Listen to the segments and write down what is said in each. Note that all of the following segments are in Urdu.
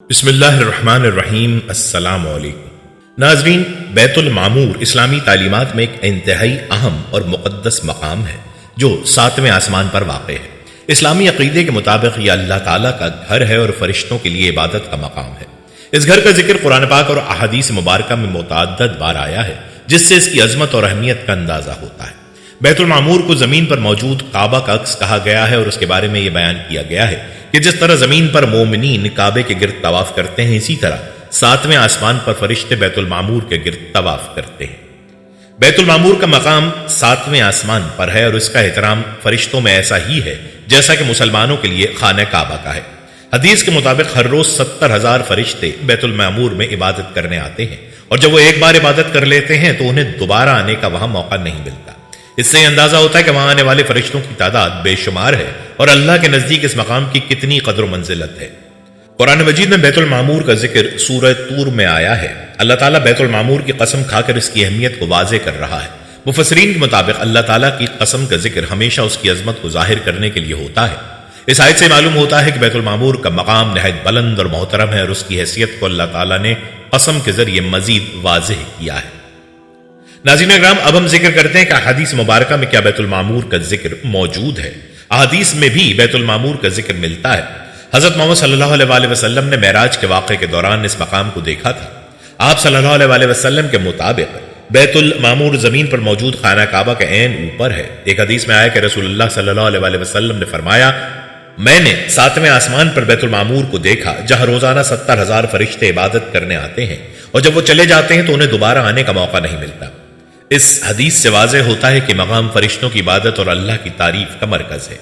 بسم اللہ الرحمن الرحیم۔ السلام علیکم ناظرین، بیت المعمور اسلامی تعلیمات میں ایک انتہائی اہم اور مقدس مقام ہے جو 7ویں آسمان پر واقع ہے۔ اسلامی عقیدے کے مطابق یہ اللہ تعالیٰ کا گھر ہے اور فرشتوں کے لیے عبادت کا مقام ہے۔ اس گھر کا ذکر قرآن پاک اور احادیث مبارکہ میں متعدد بار آیا ہے، جس سے اس کی عظمت اور اہمیت کا اندازہ ہوتا ہے۔ بیت المعمور کو زمین پر موجود کعبہ کا عکس کہا گیا ہے اور اس کے بارے میں یہ بیان کیا گیا ہے کہ جس طرح زمین پر مومنین کعبے کے گرد طواف کرتے ہیں، اسی طرح 7ویں آسمان پر فرشتے بیت المعمور کے گرد طواف کرتے ہیں۔ بیت المعمور کا مقام 7ویں آسمان پر ہے اور اس کا احترام فرشتوں میں ایسا ہی ہے جیسا کہ مسلمانوں کے لیے خانہ کعبہ کا ہے۔ حدیث کے مطابق ہر روز 70,000 فرشتے بیت المعمور میں عبادت کرنے آتے ہیں، اور جب وہ ایک بار عبادت کر لیتے ہیں تو انہیں دوبارہ آنے کا وہاں موقع نہیں ملتا۔ اس سے یہ اندازہ ہوتا ہے کہ وہاں آنے والے فرشتوں کی تعداد بے شمار ہے اور اللہ کے نزدیک اس مقام کی کتنی قدر و منزلت ہے۔ قرآن مجید میں بیت المعمور کا ذکر سورہ طور میں آیا ہے۔ اللہ تعالیٰ بیت المعمور کی قسم کھا کر اس کی اہمیت کو واضح کر رہا ہے۔ مفسرین کے مطابق اللہ تعالیٰ کی قسم کا ذکر ہمیشہ اس کی عظمت کو ظاہر کرنے کے لیے ہوتا ہے۔ اس آیت سے معلوم ہوتا ہے کہ بیت المعمور کا مقام نہایت بلند اور محترم ہے اور اس کی حیثیت کو اللہ تعالیٰ نے قسم کے ذریعے مزید واضح کیا ہے۔ ناظرین اکرام، اب ہم ذکر کرتے ہیں کہ احادیث مبارکہ میں کیا بیت المعمور کا ذکر موجود ہے۔ احادیث میں بھی بیت المعمور کا ذکر ملتا ہے۔ حضرت محمد صلی اللہ علیہ وآلہ وسلم نے معراج کے واقعے کے دوران اس مقام کو دیکھا تھا۔ آپ صلی اللہ علیہ وآلہ وسلم کے مطابق بیت المعمور زمین پر موجود خانہ کعبہ کے عین اوپر ہے۔ ایک حدیث میں آیا کہ رسول اللہ صلی اللہ علیہ وآلہ وسلم نے فرمایا، میں نے 7ویں آسمان پر بیت المعمور کو دیکھا جہاں روزانہ 70,000 فرشتے عبادت کرنے آتے ہیں، اور جب وہ چلے جاتے ہیں تو انہیں دوبارہ آنے کا موقع نہیں ملتا۔ اس حدیث سے واضح ہوتا ہے کہ مقام فرشتوں کی عبادت اور اللہ کی تعریف کا مرکز ہے۔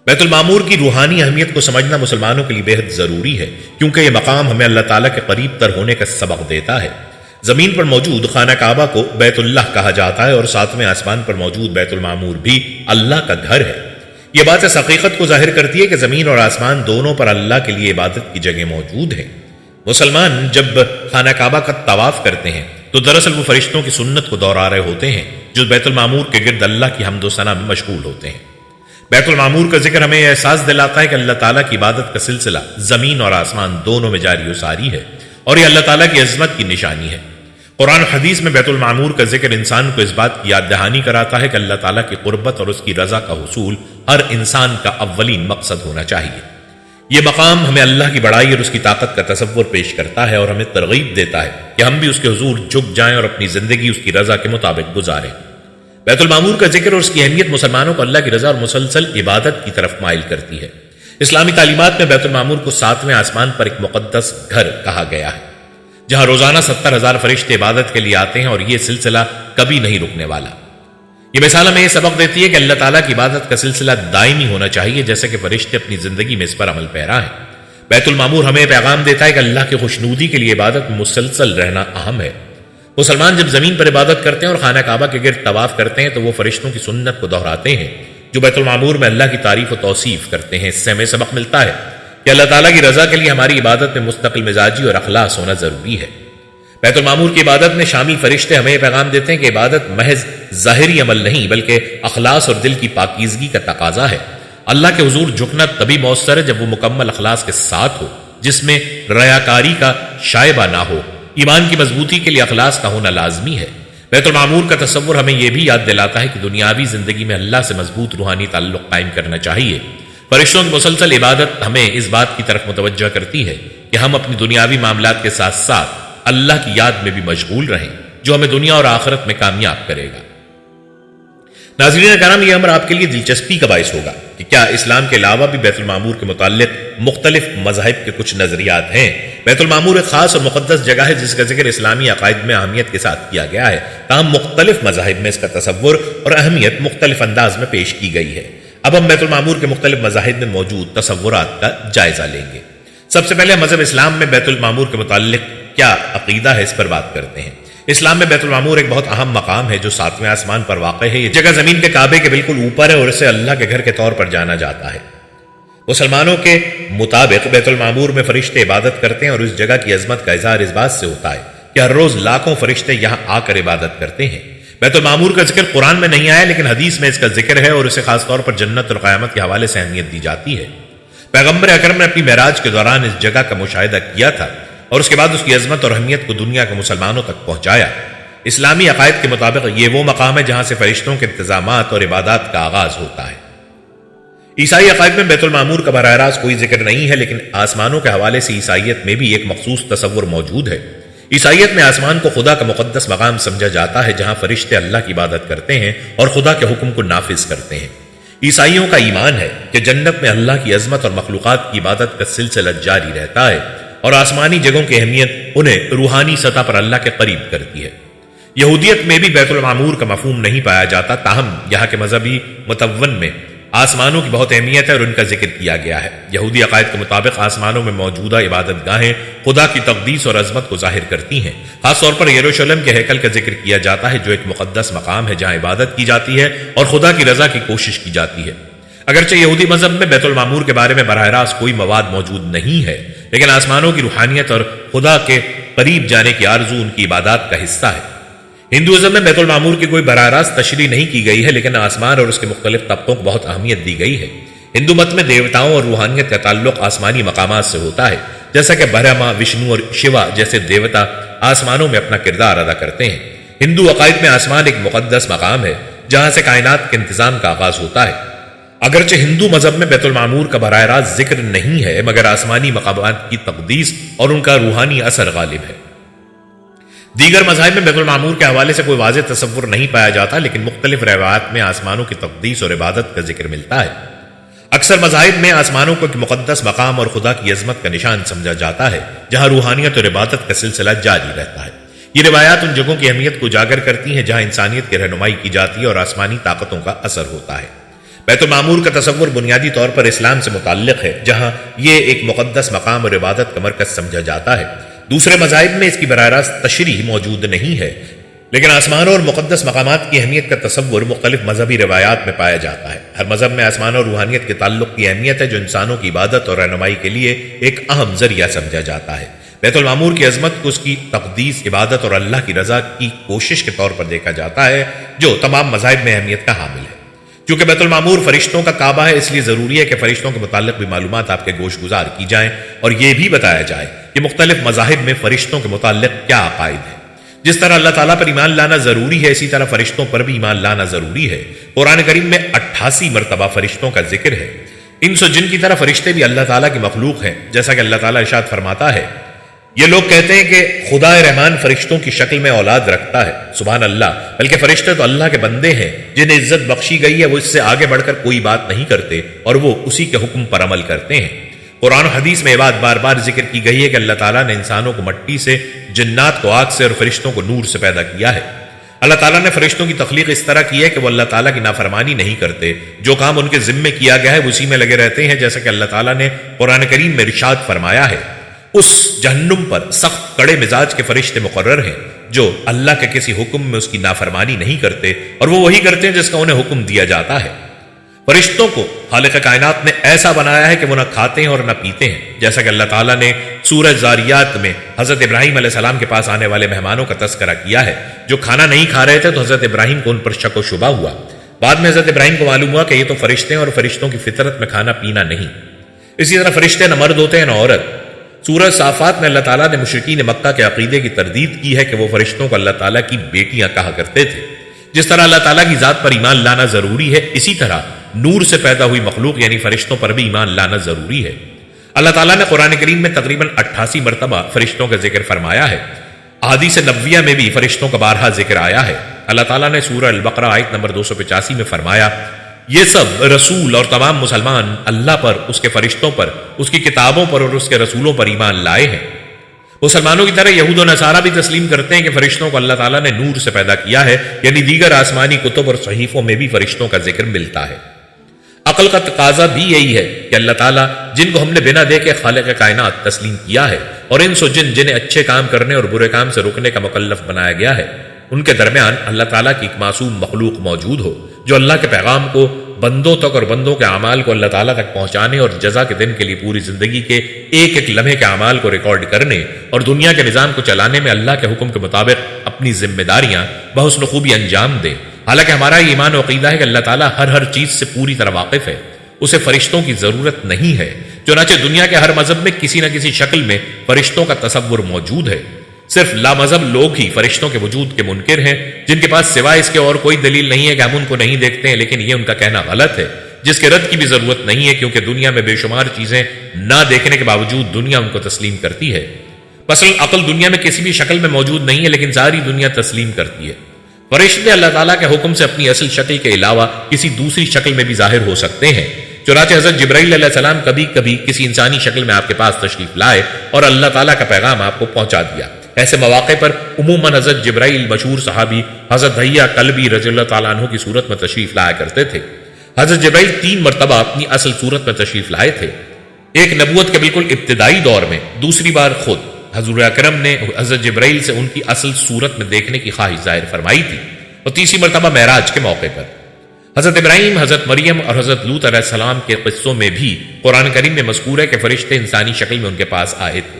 بیت المعمور کی روحانی اہمیت کو سمجھنا مسلمانوں کے لیے بہت ضروری ہے، کیونکہ یہ مقام ہمیں اللہ تعالیٰ کے قریب تر ہونے کا سبق دیتا ہے۔ زمین پر موجود خانہ کعبہ کو بیت اللہ کہا جاتا ہے اور 7ویں آسمان پر موجود بیت المعمور بھی اللہ کا گھر ہے۔ یہ بات اس حقیقت کو ظاہر کرتی ہے کہ زمین اور آسمان دونوں پر اللہ کے لیے عبادت کی جگہ موجود ہے۔ مسلمان جب خانہ کعبہ کا طواف کرتے ہیں تو دراصل وہ فرشتوں کی سنت کو دہرا رہے ہوتے ہیں جو بیت المعمور کے گرد اللہ کی حمد و ثنا میں مشغول ہوتے ہیں۔ بیت المعمور کا ذکر ہمیں یہ احساس دلاتا ہے کہ اللہ تعالیٰ کی عبادت کا سلسلہ زمین اور آسمان دونوں میں جاری و ساری ہے، اور یہ اللہ تعالیٰ کی عظمت کی نشانی ہے۔ قرآن و حدیث میں بیت المعمور کا ذکر انسان کو اس بات کی یاد دہانی کراتا ہے کہ اللہ تعالیٰ کی قربت اور اس کی رضا کا حصول ہر انسان کا اولین مقصد ہونا چاہیے۔ یہ مقام ہمیں اللہ کی بڑائی اور اس کی طاقت کا تصور پیش کرتا ہے اور ہمیں ترغیب دیتا ہے کہ ہم بھی اس کے حضور جھک جائیں اور اپنی زندگی اس کی رضا کے مطابق گزاریں۔ بیت المعمور کا ذکر اور اس کی اہمیت مسلمانوں کو اللہ کی رضا اور مسلسل عبادت کی طرف مائل کرتی ہے۔ اسلامی تعلیمات میں بیت المعمور کو 7ویں آسمان پر ایک مقدس گھر کہا گیا ہے، جہاں روزانہ 70,000 فرشتے عبادت کے لیے آتے ہیں، اور یہ سلسلہ کبھی نہیں رکنے والا۔ یہ مثال ہمیں یہ سبق دیتی ہے کہ اللہ تعالیٰ کی عبادت کا سلسلہ دائمی ہونا چاہیے، جیسے کہ فرشتے اپنی زندگی میں اس پر عمل پیرا ہیں۔ بیت المعمور ہمیں پیغام دیتا ہے کہ اللہ کی خوشنودی کے لیے عبادت میں مسلسل رہنا اہم ہے۔ مسلمان جب زمین پر عبادت کرتے ہیں اور خانہ کعبہ کے گرد طواف کرتے ہیں تو وہ فرشتوں کی سنت کو دہراتے ہیں جو بیت المعمور میں اللہ کی تعریف و توصیف کرتے ہیں۔ اس سے ہمیں سبق ملتا ہے کہ اللہ تعالیٰ کی رضا کے لیے ہماری عبادت میں مستقل مزاجی اور اخلاص ہونا ضروری ہے۔ بیت المعمور کی عبادت میں شامل فرشتے ہمیں یہ پیغام دیتے ہیں کہ عبادت محض ظاہری عمل نہیں بلکہ اخلاص اور دل کی پاکیزگی کا تقاضا ہے۔ اللہ کے حضور جھکنا تبھی مؤثر ہے جب وہ مکمل اخلاص کے ساتھ ہو، جس میں ریاکاری کا شائبہ نہ ہو۔ ایمان کی مضبوطی کے لیے اخلاص کا ہونا لازمی ہے۔ بیت المعمور کا تصور ہمیں یہ بھی یاد دلاتا ہے کہ دنیاوی زندگی میں اللہ سے مضبوط روحانی تعلق قائم کرنا چاہیے۔ فرشتوں کی مسلسل عبادت ہمیں اس بات کی طرف متوجہ کرتی ہے کہ ہم اپنی دنیاوی معاملات کے ساتھ ساتھ اللہ کی یاد میں بھی مشغول رہیں، جو ہمیں دنیا اور آخرت میں کامیاب کرے گا۔ ناظرین کرام، یہ امر آپ کے لیے دلچسپی کا باعث ہوگا کہ کیا اسلام کے علاوہ بھی بیت المعمور کے متعلق مختلف مذاہب کے کچھ نظریات ہیں۔ بیت المعمور ایک خاص اور مقدس جگہ ہے جس کا ذکر اسلامی عقائد میں اہمیت کے ساتھ کیا گیا ہے، تاہم مختلف مذاہب میں اس کا تصور اور اہمیت مختلف انداز میں پیش کی گئی ہے۔ اب ہم بیت المعمور کے مختلف مذاہب میں موجود تصورات کا جائزہ لیں گے۔ سب سے پہلے مذہب اسلام میں بیت المعمور کے متعلق کیا عقیدہ ہے، اس پر بات کرتے ہیں۔ اسلام میں بیت المعمور ایک بہت اہم مقام ہے جو 7ویں آسمان پر واقع ہے۔ یہ جگہ زمین کے کعبے کے بالکل اوپر ہے اور اسے اللہ کے گھر کے طور پر جانا جاتا ہے۔ مسلمانوں کے مطابق بیت المعمور میں فرشتے عبادت کرتے ہیں اور اس جگہ کی عظمت کا اظہار اس بات سے ہوتا ہے کہ ہر روز لاکھوں فرشتے یہاں آ کر عبادت کرتے ہیں۔ بیت المعمور کا ذکر قرآن میں نہیں آیا، لیکن حدیث میں اس کا ذکر ہے اور اسے خاص طور پر جنت اور قیامت کے حوالے سے اہمیت دی جاتی ہے۔ پیغمبر اکرم نے اپنی معراج کے دوران اس جگہ کا مشاہدہ کیا تھا اور اس کے بعد اس کی عظمت اور اہمیت کو دنیا کے مسلمانوں تک پہنچایا۔ اسلامی عقائد کے مطابق یہ وہ مقام ہے جہاں سے فرشتوں کے انتظامات اور عبادات کا آغاز ہوتا ہے۔ عیسائی عقائد میں بیت المعمور کا براہ راست کوئی ذکر نہیں ہے، لیکن آسمانوں کے حوالے سے عیسائیت میں بھی ایک مخصوص تصور موجود ہے۔ عیسائیت میں آسمان کو خدا کا مقدس مقام سمجھا جاتا ہے جہاں فرشتے اللہ کی عبادت کرتے ہیں اور خدا کے حکم کو نافذ کرتے ہیں۔ عیسائیوں کا ایمان ہے کہ جنت میں اللہ کی عظمت اور مخلوقات کی عبادت کا سلسلہ جاری رہتا ہے اور آسمانی جگہوں کی اہمیت انہیں روحانی سطح پر اللہ کے قریب کرتی ہے۔ یہودیت میں بھی بیت المعمور کا مفہوم نہیں پایا جاتا، تاہم یہاں کے مذہبی متون میں آسمانوں کی بہت اہمیت ہے اور ان کا ذکر کیا گیا ہے۔ یہودی عقائد کے مطابق آسمانوں میں موجودہ عبادت گاہیں خدا کی تقدیس اور عظمت کو ظاہر کرتی ہیں۔ خاص طور پر یروشلم کے ہیکل کا ذکر کیا جاتا ہے جو ایک مقدس مقام ہے جہاں عبادت کی جاتی ہے اور خدا کی رضا کی کوشش کی جاتی ہے۔ اگرچہ یہودی مذہب میں بیت المعمور کے بارے میں براہ راست کوئی مواد موجود نہیں ہے، لیکن آسمانوں کی روحانیت اور خدا کے قریب جانے کی آرزو ان کی عبادات کا حصہ ہے۔ ہندوازم میں بیت المعمور کی کوئی براہ راست تشریح نہیں کی گئی ہے، لیکن آسمان اور اس کے مختلف طبقوں کو بہت اہمیت دی گئی ہے۔ ہندو مت میں دیوتاؤں اور روحانیت کا تعلق آسمانی مقامات سے ہوتا ہے، جیسا کہ برہما، وشنو اور شیوا جیسے دیوتا آسمانوں میں اپنا کردار ادا کرتے ہیں۔ ہندو عقائد میں آسمان ایک مقدس مقام ہے جہاں سے کائنات کے انتظام کا آغاز ہوتا ہے۔ اگرچہ ہندو مذہب میں بیت المعمور کا براہ راست ذکر نہیں ہے، مگر آسمانی مقامات کی تقدیس اور ان کا روحانی اثر غالب ہے۔ دیگر مذاہب میں بیت المعمور کے حوالے سے کوئی واضح تصور نہیں پایا جاتا، لیکن مختلف روایات میں آسمانوں کی تقدیس اور عبادت کا ذکر ملتا ہے۔ اکثر مذاہب میں آسمانوں کو ایک مقدس مقام اور خدا کی عظمت کا نشان سمجھا جاتا ہے جہاں روحانیت اور عبادت کا سلسلہ جاری رہتا ہے۔ یہ روایات ان جگہوں کی اہمیت کو اجاگر کرتی ہیں جہاں انسانیت کی رہنمائی کی جاتی ہے اور آسمانی طاقتوں کا اثر ہوتا ہے۔ بیت المعمور کا تصور بنیادی طور پر اسلام سے متعلق ہے، جہاں یہ ایک مقدس مقام اور عبادت کا مرکز سمجھا جاتا ہے۔ دوسرے مذاہب میں اس کی براہ راست تشریح موجود نہیں ہے، لیکن آسمانوں اور مقدس مقامات کی اہمیت کا تصور مختلف مذہبی روایات میں پایا جاتا ہے۔ ہر مذہب میں آسمانوں اور روحانیت کے تعلق کی اہمیت ہے جو انسانوں کی عبادت اور رہنمائی کے لیے ایک اہم ذریعہ سمجھا جاتا ہے۔ بیت المعمور کی عظمت کو اس کی تقدیس، عبادت اور اللہ کی رضا کی کوشش کے طور پر دیکھا جاتا ہے جو تمام مذاہب میں اہمیت کا حامل ہے۔ چونکہ بیت المعمور فرشتوں کا کعبہ ہے، اس لیے ضروری ہے کہ فرشتوں کے متعلق بھی معلومات آپ کے گوش گزار کی جائیں اور یہ بھی بتایا جائے کہ مختلف مذاہب میں فرشتوں کے متعلق کیا عقائد ہے۔ جس طرح اللہ تعالیٰ پر ایمان لانا ضروری ہے، اسی طرح فرشتوں پر بھی ایمان لانا ضروری ہے۔ قرآن کریم میں 88 مرتبہ فرشتوں کا ذکر ہے۔ انس و جن کی طرح فرشتے بھی اللہ تعالیٰ کی مخلوق ہیں، جیسا کہ اللہ تعالیٰ ارشاد فرماتا ہے، یہ لوگ کہتے ہیں کہ خدا رحمان فرشتوں کی شکل میں اولاد رکھتا ہے۔ سبحان اللہ، بلکہ فرشتے تو اللہ کے بندے ہیں جنہیں عزت بخشی گئی ہے، وہ اس سے آگے بڑھ کر کوئی بات نہیں کرتے اور وہ اسی کے حکم پر عمل کرتے ہیں۔ قرآن و حدیث میں یہ بات بار بار ذکر کی گئی ہے کہ اللہ تعالیٰ نے انسانوں کو مٹی سے، جنات کو آگ سے اور فرشتوں کو نور سے پیدا کیا ہے۔ اللہ تعالیٰ نے فرشتوں کی تخلیق اس طرح کی ہے کہ وہ اللہ تعالیٰ کی نافرمانی نہیں کرتے، جو کام ان کے ذمے کیا گیا ہے اسی میں لگے رہتے ہیں، جیسا کہ اللہ تعالیٰ نے قرآن کریم میں ارشاد فرمایا ہے، اس جہنم پر سخت کڑے مزاج کے فرشتے مقرر ہیں جو اللہ کے کسی حکم میں اس کی نافرمانی نہیں کرتے اور وہ وہی کرتے ہیں جس کا انہیں حکم دیا جاتا ہے۔ فرشتوں کو خالق کائنات نے ایسا بنایا ہے کہ وہ نہ کھاتے ہیں اور نہ پیتے ہیں، جیسا کہ اللہ تعالیٰ نے سورہ زاریات میں حضرت ابراہیم علیہ السلام کے پاس آنے والے مہمانوں کا تذکرہ کیا ہے جو کھانا نہیں کھا رہے تھے، تو حضرت ابراہیم کو ان پر شک و شبہ ہوا۔ بعد میں حضرت ابراہیم کو معلوم ہوا کہ یہ تو فرشتے ہیں اور فرشتوں کی فطرت میں کھانا پینا نہیں۔ اسی طرح فرشتے نہ مرد ہوتے ہیں نہ عورت۔ سورہ صافات میں اللہ تعالیٰ نے مشرکین مکہ کے عقیدے کی تردید کی ہے کہ وہ فرشتوں کو اللہ تعالیٰ کی بیٹیاں کہا کرتے تھے۔ جس طرح اللہ تعالیٰ کی ذات پر ایمان لانا ضروری ہے، اسی طرح نور سے پیدا ہوئی مخلوق یعنی فرشتوں پر بھی ایمان لانا ضروری ہے۔ اللہ تعالیٰ نے قرآن کریم میں تقریباً 88 مرتبہ فرشتوں کا ذکر فرمایا ہے۔ احادیث نبویہ میں بھی فرشتوں کا بارہا ذکر آیا ہے۔ اللہ تعالیٰ نے سورہ البقرہ آیت نمبر 285 میں فرمایا، یہ سب رسول اور تمام مسلمان اللہ پر، اس کے فرشتوں پر، اس کی کتابوں پر اور اس کے رسولوں پر ایمان لائے ہیں۔ مسلمانوں کی طرح یہود و نصارہ بھی تسلیم کرتے ہیں کہ فرشتوں کو اللہ تعالیٰ نے نور سے پیدا کیا ہے، یعنی دیگر آسمانی کتب اور صحیفوں میں بھی فرشتوں کا ذکر ملتا ہے۔ عقل کا تقاضا بھی یہی ہے کہ اللہ تعالیٰ جن کو ہم نے بنا دیکھے خالق کائنات تسلیم کیا ہے اور انس و جن جنہیں اچھے کام کرنے اور برے کام سے روکنے کا مکلف بنایا گیا ہے، ان کے درمیان اللہ تعالیٰ کی ایک معصوم مخلوق موجود ہو جو اللہ کے پیغام کو بندوں تک اور بندوں کے اعمال کو اللہ تعالیٰ تک پہنچانے اور جزا کے دن کے لیے پوری زندگی کے ایک ایک لمحے کے اعمال کو ریکارڈ کرنے اور دنیا کے نظام کو چلانے میں اللہ کے حکم کے مطابق اپنی ذمہ داریاں بحسن خوبی انجام دے۔ حالانکہ ہمارا یہ ایمان و عقیدہ ہے کہ اللہ تعالیٰ ہر چیز سے پوری طرح واقف ہے، اسے فرشتوں کی ضرورت نہیں ہے۔ چنانچہ دنیا کے ہر مذہب میں کسی نہ کسی شکل میں فرشتوں کا تصور موجود ہے۔ صرف لامذہب لوگ ہی فرشتوں کے وجود کے منکر ہیں، جن کے پاس سوائے اس کے اور کوئی دلیل نہیں ہے کہ ہم ان کو نہیں دیکھتے ہیں، لیکن یہ ان کا کہنا غلط ہے، جس کے رد کی بھی ضرورت نہیں ہے، کیونکہ دنیا میں بے شمار چیزیں نہ دیکھنے کے باوجود دنیا ان کو تسلیم کرتی ہے۔ مثلا عقل دنیا میں کسی بھی شکل میں موجود نہیں ہے، لیکن ساری دنیا تسلیم کرتی ہے۔ فرشتے اللہ تعالیٰ کے حکم سے اپنی اصل شکل کے علاوہ کسی دوسری شکل میں بھی ظاہر ہو سکتے ہیں۔ چنانچہ حضرت جبرائیل علیہ السلام کبھی کبھی کسی انسانی شکل میں آپ کے پاس تشریف لائے اور اللہ تعالیٰ کا پیغام آپ کو پہنچا دیا۔ ایسے مواقع پر عموماً حضرت جبرائیل مشہور صحابی حضرت دحیہ کلبی رضی اللہ تعالیٰ عنہ کی صورت میں تشریف لایا کرتے تھے۔ حضرت جبرائیل 3 مرتبہ اپنی اصل صورت میں تشریف لائے تھے، ایک نبوت کے بالکل ابتدائی دور میں، دوسری بار خود حضور اکرم نے حضرت جبرائیل سے ان کی اصل صورت میں دیکھنے کی خواہش ظاہر فرمائی تھی، اور تیسری مرتبہ معراج کے موقع پر۔ حضرت ابراہیم، حضرت مریم اور حضرت لوط علیہ السلام کے قصوں میں بھی قرآن کریم میں مذکور ہے کہ فرشتے انسانی شکل میں ان کے پاس آئے تھے۔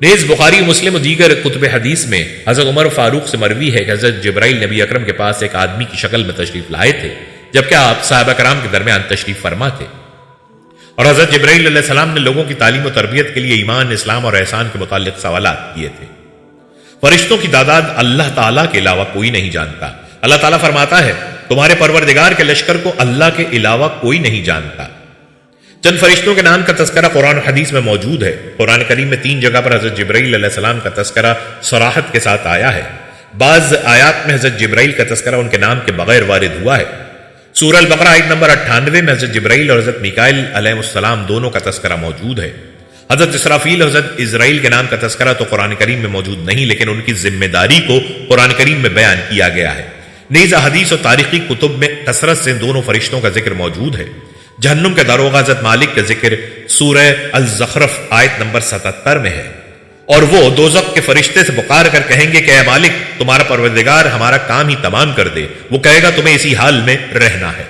نیز بخاری، مسلم اور دیگر کتب حدیث میں حضرت عمر فاروق سے مروی ہے کہ حضرت جبرائیل نبی اکرم کے پاس ایک آدمی کی شکل میں تشریف لائے تھے، جبکہ آپ صحابہ کرام کے درمیان تشریف فرما تھے، اور حضرت جبرائیل علیہ السلام نے لوگوں کی تعلیم و تربیت کے لیے ایمان، اسلام اور احسان کے متعلق سوالات کیے تھے۔ فرشتوں کی تعداد اللہ تعالیٰ کے علاوہ کوئی نہیں جانتا۔ اللہ تعالیٰ فرماتا ہے، تمہارے پروردگار کے لشکر کو اللہ کے علاوہ کوئی نہیں جانتا۔ چند فرشتوں کے نام کا تذکرہ قرآن و حدیث میں موجود ہے۔ قرآن کریم میں 3 جگہ پر حضرت جبرائیل علیہ السلام کا تذکرہ صراحت کے ساتھ آیا ہے۔ بعض آیات میں حضرت جبرائیل کا تذکرہ ان کے نام کے بغیر وارد ہوا ہے۔ سورہ البقرہ آیت نمبر 98 میں حضرت جبرائیل اور حضرت میکائیل علیہ السلام دونوں کا تذکرہ موجود ہے۔ حضرت اسرافیل اور حضرت اسرائیل کے نام کا تذکرہ تو قرآن کریم میں موجود نہیں، لیکن ان کی ذمہ داری کو قرآن کریم میں بیان کیا گیا ہے۔ نیز حدیث اور تاریخی کتب میں کثرت سے دونوں فرشتوں کا ذکر موجود ہے۔ جہنم کے داروغہ حضرت مالک کا ذکر سورہ الزخرف آیت نمبر 77 میں ہے، اور وہ دوزخ کے فرشتے سے پکار کر کہیں گے کہ اے مالک، تمہارا پروردگار ہمارا کام ہی تمام کر دے، وہ کہے گا تمہیں اسی حال میں رہنا ہے۔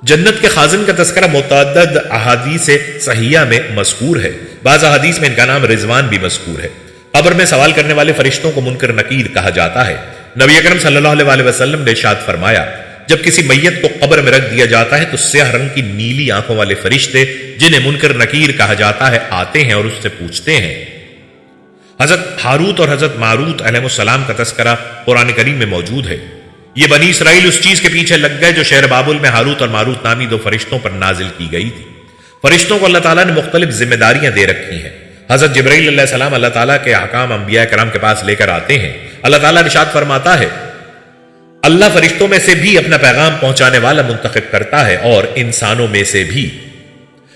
جنت کے خازن کا تذکرہ متعدد احادیث صحیحہ میں مذکور ہے۔ بعض احادیث میں ان کا نام رضوان بھی مذکور ہے۔ قبر میں سوال کرنے والے فرشتوں کو منکر نکیر کہا جاتا ہے۔ نبی اکرم صلی اللہ علیہ وسلم نے ارشاد فرمایا، جب کسی میت کو قبر میں رکھ دیا جاتا ہے تو سیاہ رنگ کی نیلی آنکھوں والے فرشتے، جنہیں منکر نکیر کہا جاتا ہے، آتے ہیں اور اس سے پوچھتے ہیں۔ حضرت ہاروت اور حضرت ماروت علیہ السلام کا تذکرہ قرآن کریم میں موجود ہے۔ یہ بنی اسرائیل اس چیز کے پیچھے لگ گئے جو شہر بابل میں ہاروت اور ماروت نامی 2 فرشتوں پر نازل کی گئی تھی۔ فرشتوں کو اللہ تعالیٰ نے مختلف ذمہ داریاں دے رکھی ہیں۔ حضرت جبرائیل علیہ السلام اللہ تعالیٰ کے احکام انبیاء کرام کے پاس لے کر آتے ہیں۔ اللہ تعالیٰ ارشاد فرماتا ہے، اللہ فرشتوں میں سے بھی اپنا پیغام پہنچانے والا منتخب کرتا ہے اور انسانوں میں سے بھی۔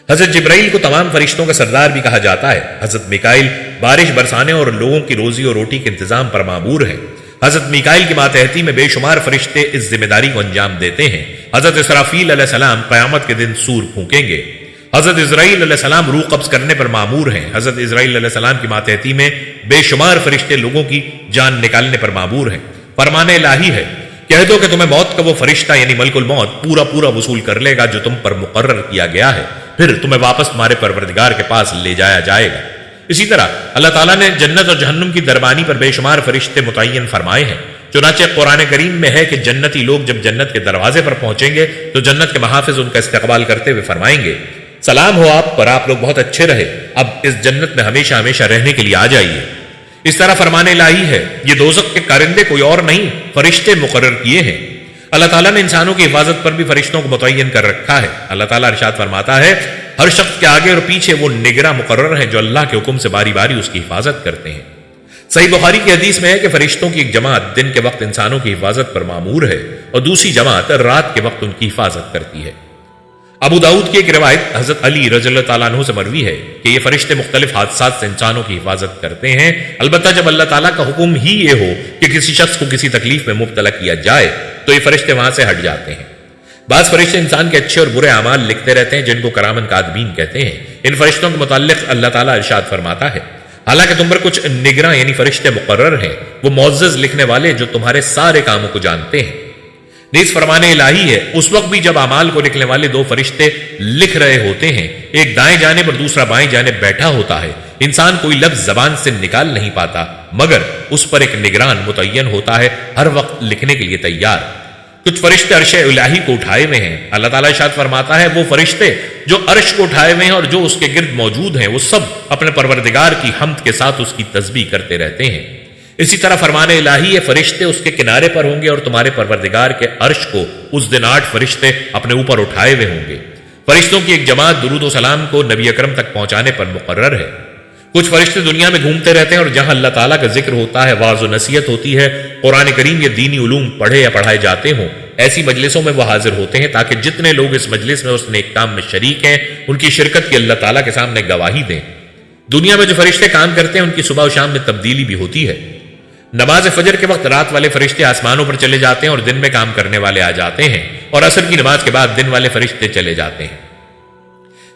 حضرت جبرائیل کو تمام فرشتوں کا سردار بھی کہا جاتا ہے۔ حضرت میکائیل بارش برسانے اور لوگوں کی روزی اور روٹی کے انتظام پر مامور ہیں۔ حضرت میکائیل کی ماتحتی میں بے شمار فرشتے اس ذمہ داری کو انجام دیتے ہیں۔ حضرت اسرافیل علیہ السلام قیامت کے دن سور پھونکیں گے۔ حضرت اسرائیل علیہ السلام روح قبض کرنے پر مامور ہیں۔ حضرت اسرائیل علیہ السلام کی ماتحتی میں بے شمار فرشتے لوگوں کی جان نکالنے پر مامور ہیں۔ فرمان الہی ہے، کہہ دو کہ تمہیں موت کا وہ فرشتہ یعنی ملک الموت پورا وصول کر لے گا جو تم پر مقرر کیا گیا ہے، پھر تمہیں واپس تمہارے پروردگار کے پاس لے جایا جائے گا۔ اسی طرح اللہ تعالیٰ نے جنت اور جہنم کی دربانی پر بے شمار فرشتے متعین فرمائے ہیں۔ چنانچہ قرآن کریم میں ہے کہ جنتی لوگ جب جنت کے دروازے پر پہنچیں گے تو جنت کے محافظ ان کا استقبال کرتے ہوئے فرمائیں گے، سلام ہو آپ پر، آپ لوگ بہت اچھے رہے، اب اس جنت میں ہمیشہ ہمیشہ رہنے کے لیے آ جائیے۔ اس طرح فرمان الہی ہے، یہ دوزخ کے کارندے کوئی اور نہیں، فرشتے مقرر کیے ہیں۔ اللہ تعالیٰ نے انسانوں کی حفاظت پر بھی فرشتوں کو متعین کر رکھا ہے۔ اللہ تعالیٰ ارشاد فرماتا ہے، ہر شخص کے آگے اور پیچھے وہ نگراں مقرر ہیں جو اللہ کے حکم سے باری باری اس کی حفاظت کرتے ہیں۔ صحیح بخاری کی حدیث میں ہے کہ فرشتوں کی ایک جماعت دن کے وقت انسانوں کی حفاظت پر مامور ہے اور دوسری جماعت رات کے وقت ان کی حفاظت کرتی ہے۔ ابو داؤد کی ایک روایت حضرت علی رضی اللہ تعالیٰ عنہ سے مروی ہے کہ یہ فرشتے مختلف حادثات سے انسانوں کی حفاظت کرتے ہیں، البتہ جب اللہ تعالیٰ کا حکم ہی یہ ہو کہ کسی شخص کو کسی تکلیف میں مبتلا کیا جائے تو یہ فرشتے وہاں سے ہٹ جاتے ہیں۔ بعض فرشتے انسان کے اچھے اور برے اعمال لکھتے رہتے ہیں جن کو کرامن کاتبین کہتے ہیں۔ ان فرشتوں کے متعلق اللہ تعالیٰ ارشاد فرماتا ہے، حالانکہ تم پر کچھ نگراں یعنی فرشتے مقرر ہیں، وہ معزز لکھنے والے جو تمہارے سارے کاموں کو جانتے ہیں۔ نیز فرمان الہی ہے، اس وقت بھی جب اعمال کو لکھنے والے 2 فرشتے لکھ رہے ہوتے ہیں، ایک دائیں جانب اور دوسرا بائیں جانب بیٹھا ہوتا ہے، انسان کوئی لفظ زبان سے نکال نہیں پاتا مگر اس پر ایک نگران متعین ہوتا ہے، ہر وقت لکھنے کے لیے تیار۔ کچھ فرشتے عرش الہی کو اٹھائے ہوئے ہیں۔ اللہ تعالیٰ ارشاد فرماتا ہے وہ فرشتے جو عرش کو اٹھائے ہوئے ہیں اور جو اس کے گرد موجود ہیں وہ سب اپنے پروردگار کی حمد کے ساتھ اس کی تسبیح کرتے رہتے ہیں۔ اسی طرح فرمان الہی ہے فرشتے اس کے کنارے پر ہوں گے اور تمہارے پروردگار کے عرش کو اس دن 8 فرشتے اپنے اوپر اٹھائے ہوئے ہوں گے۔ فرشتوں کی ایک جماعت درود و سلام کو نبی اکرم تک پہنچانے پر مقرر ہے۔ کچھ فرشتے دنیا میں گھومتے رہتے ہیں اور جہاں اللہ تعالیٰ کا ذکر ہوتا ہے، واعظ و نصیحت ہوتی ہے، قرآن کریم یا دینی علوم پڑھے یا پڑھائے جاتے ہوں، ایسی مجلسوں میں وہ حاضر ہوتے ہیں تاکہ جتنے لوگ اس مجلس میں اس نیک کام میں شریک ہیں ان کی شرکت کی اللہ تعالیٰ کے سامنے گواہی دیں۔ دنیا میں جو فرشتے کام کرتے ہیں ان کی صبح و شام میں تبدیلی بھی ہوتی ہے۔ نماز فجر کے وقت رات والے فرشتے آسمانوں پر چلے جاتے ہیں اور دن میں کام کرنے والے آ جاتے ہیں، اور عصر کی نماز کے بعد دن والے فرشتے چلے جاتے ہیں،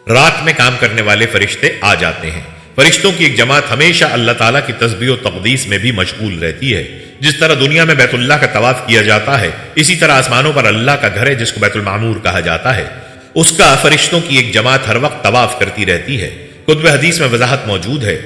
رات میں کام کرنے والے فرشتے آ جاتے ہیں۔ فرشتوں کی ایک جماعت ہمیشہ اللہ تعالیٰ کی تسبیح و تقدیس میں بھی مشغول رہتی ہے۔ جس طرح دنیا میں بیت اللہ کا طواف کیا جاتا ہے، اسی طرح آسمانوں پر اللہ کا گھر ہے جس کو بیت المعمور کہا جاتا ہے، اس کا فرشتوں کی ایک جماعت ہر وقت طواف کرتی رہتی ہے۔ کتب حدیث میں وضاحت موجود ہے۔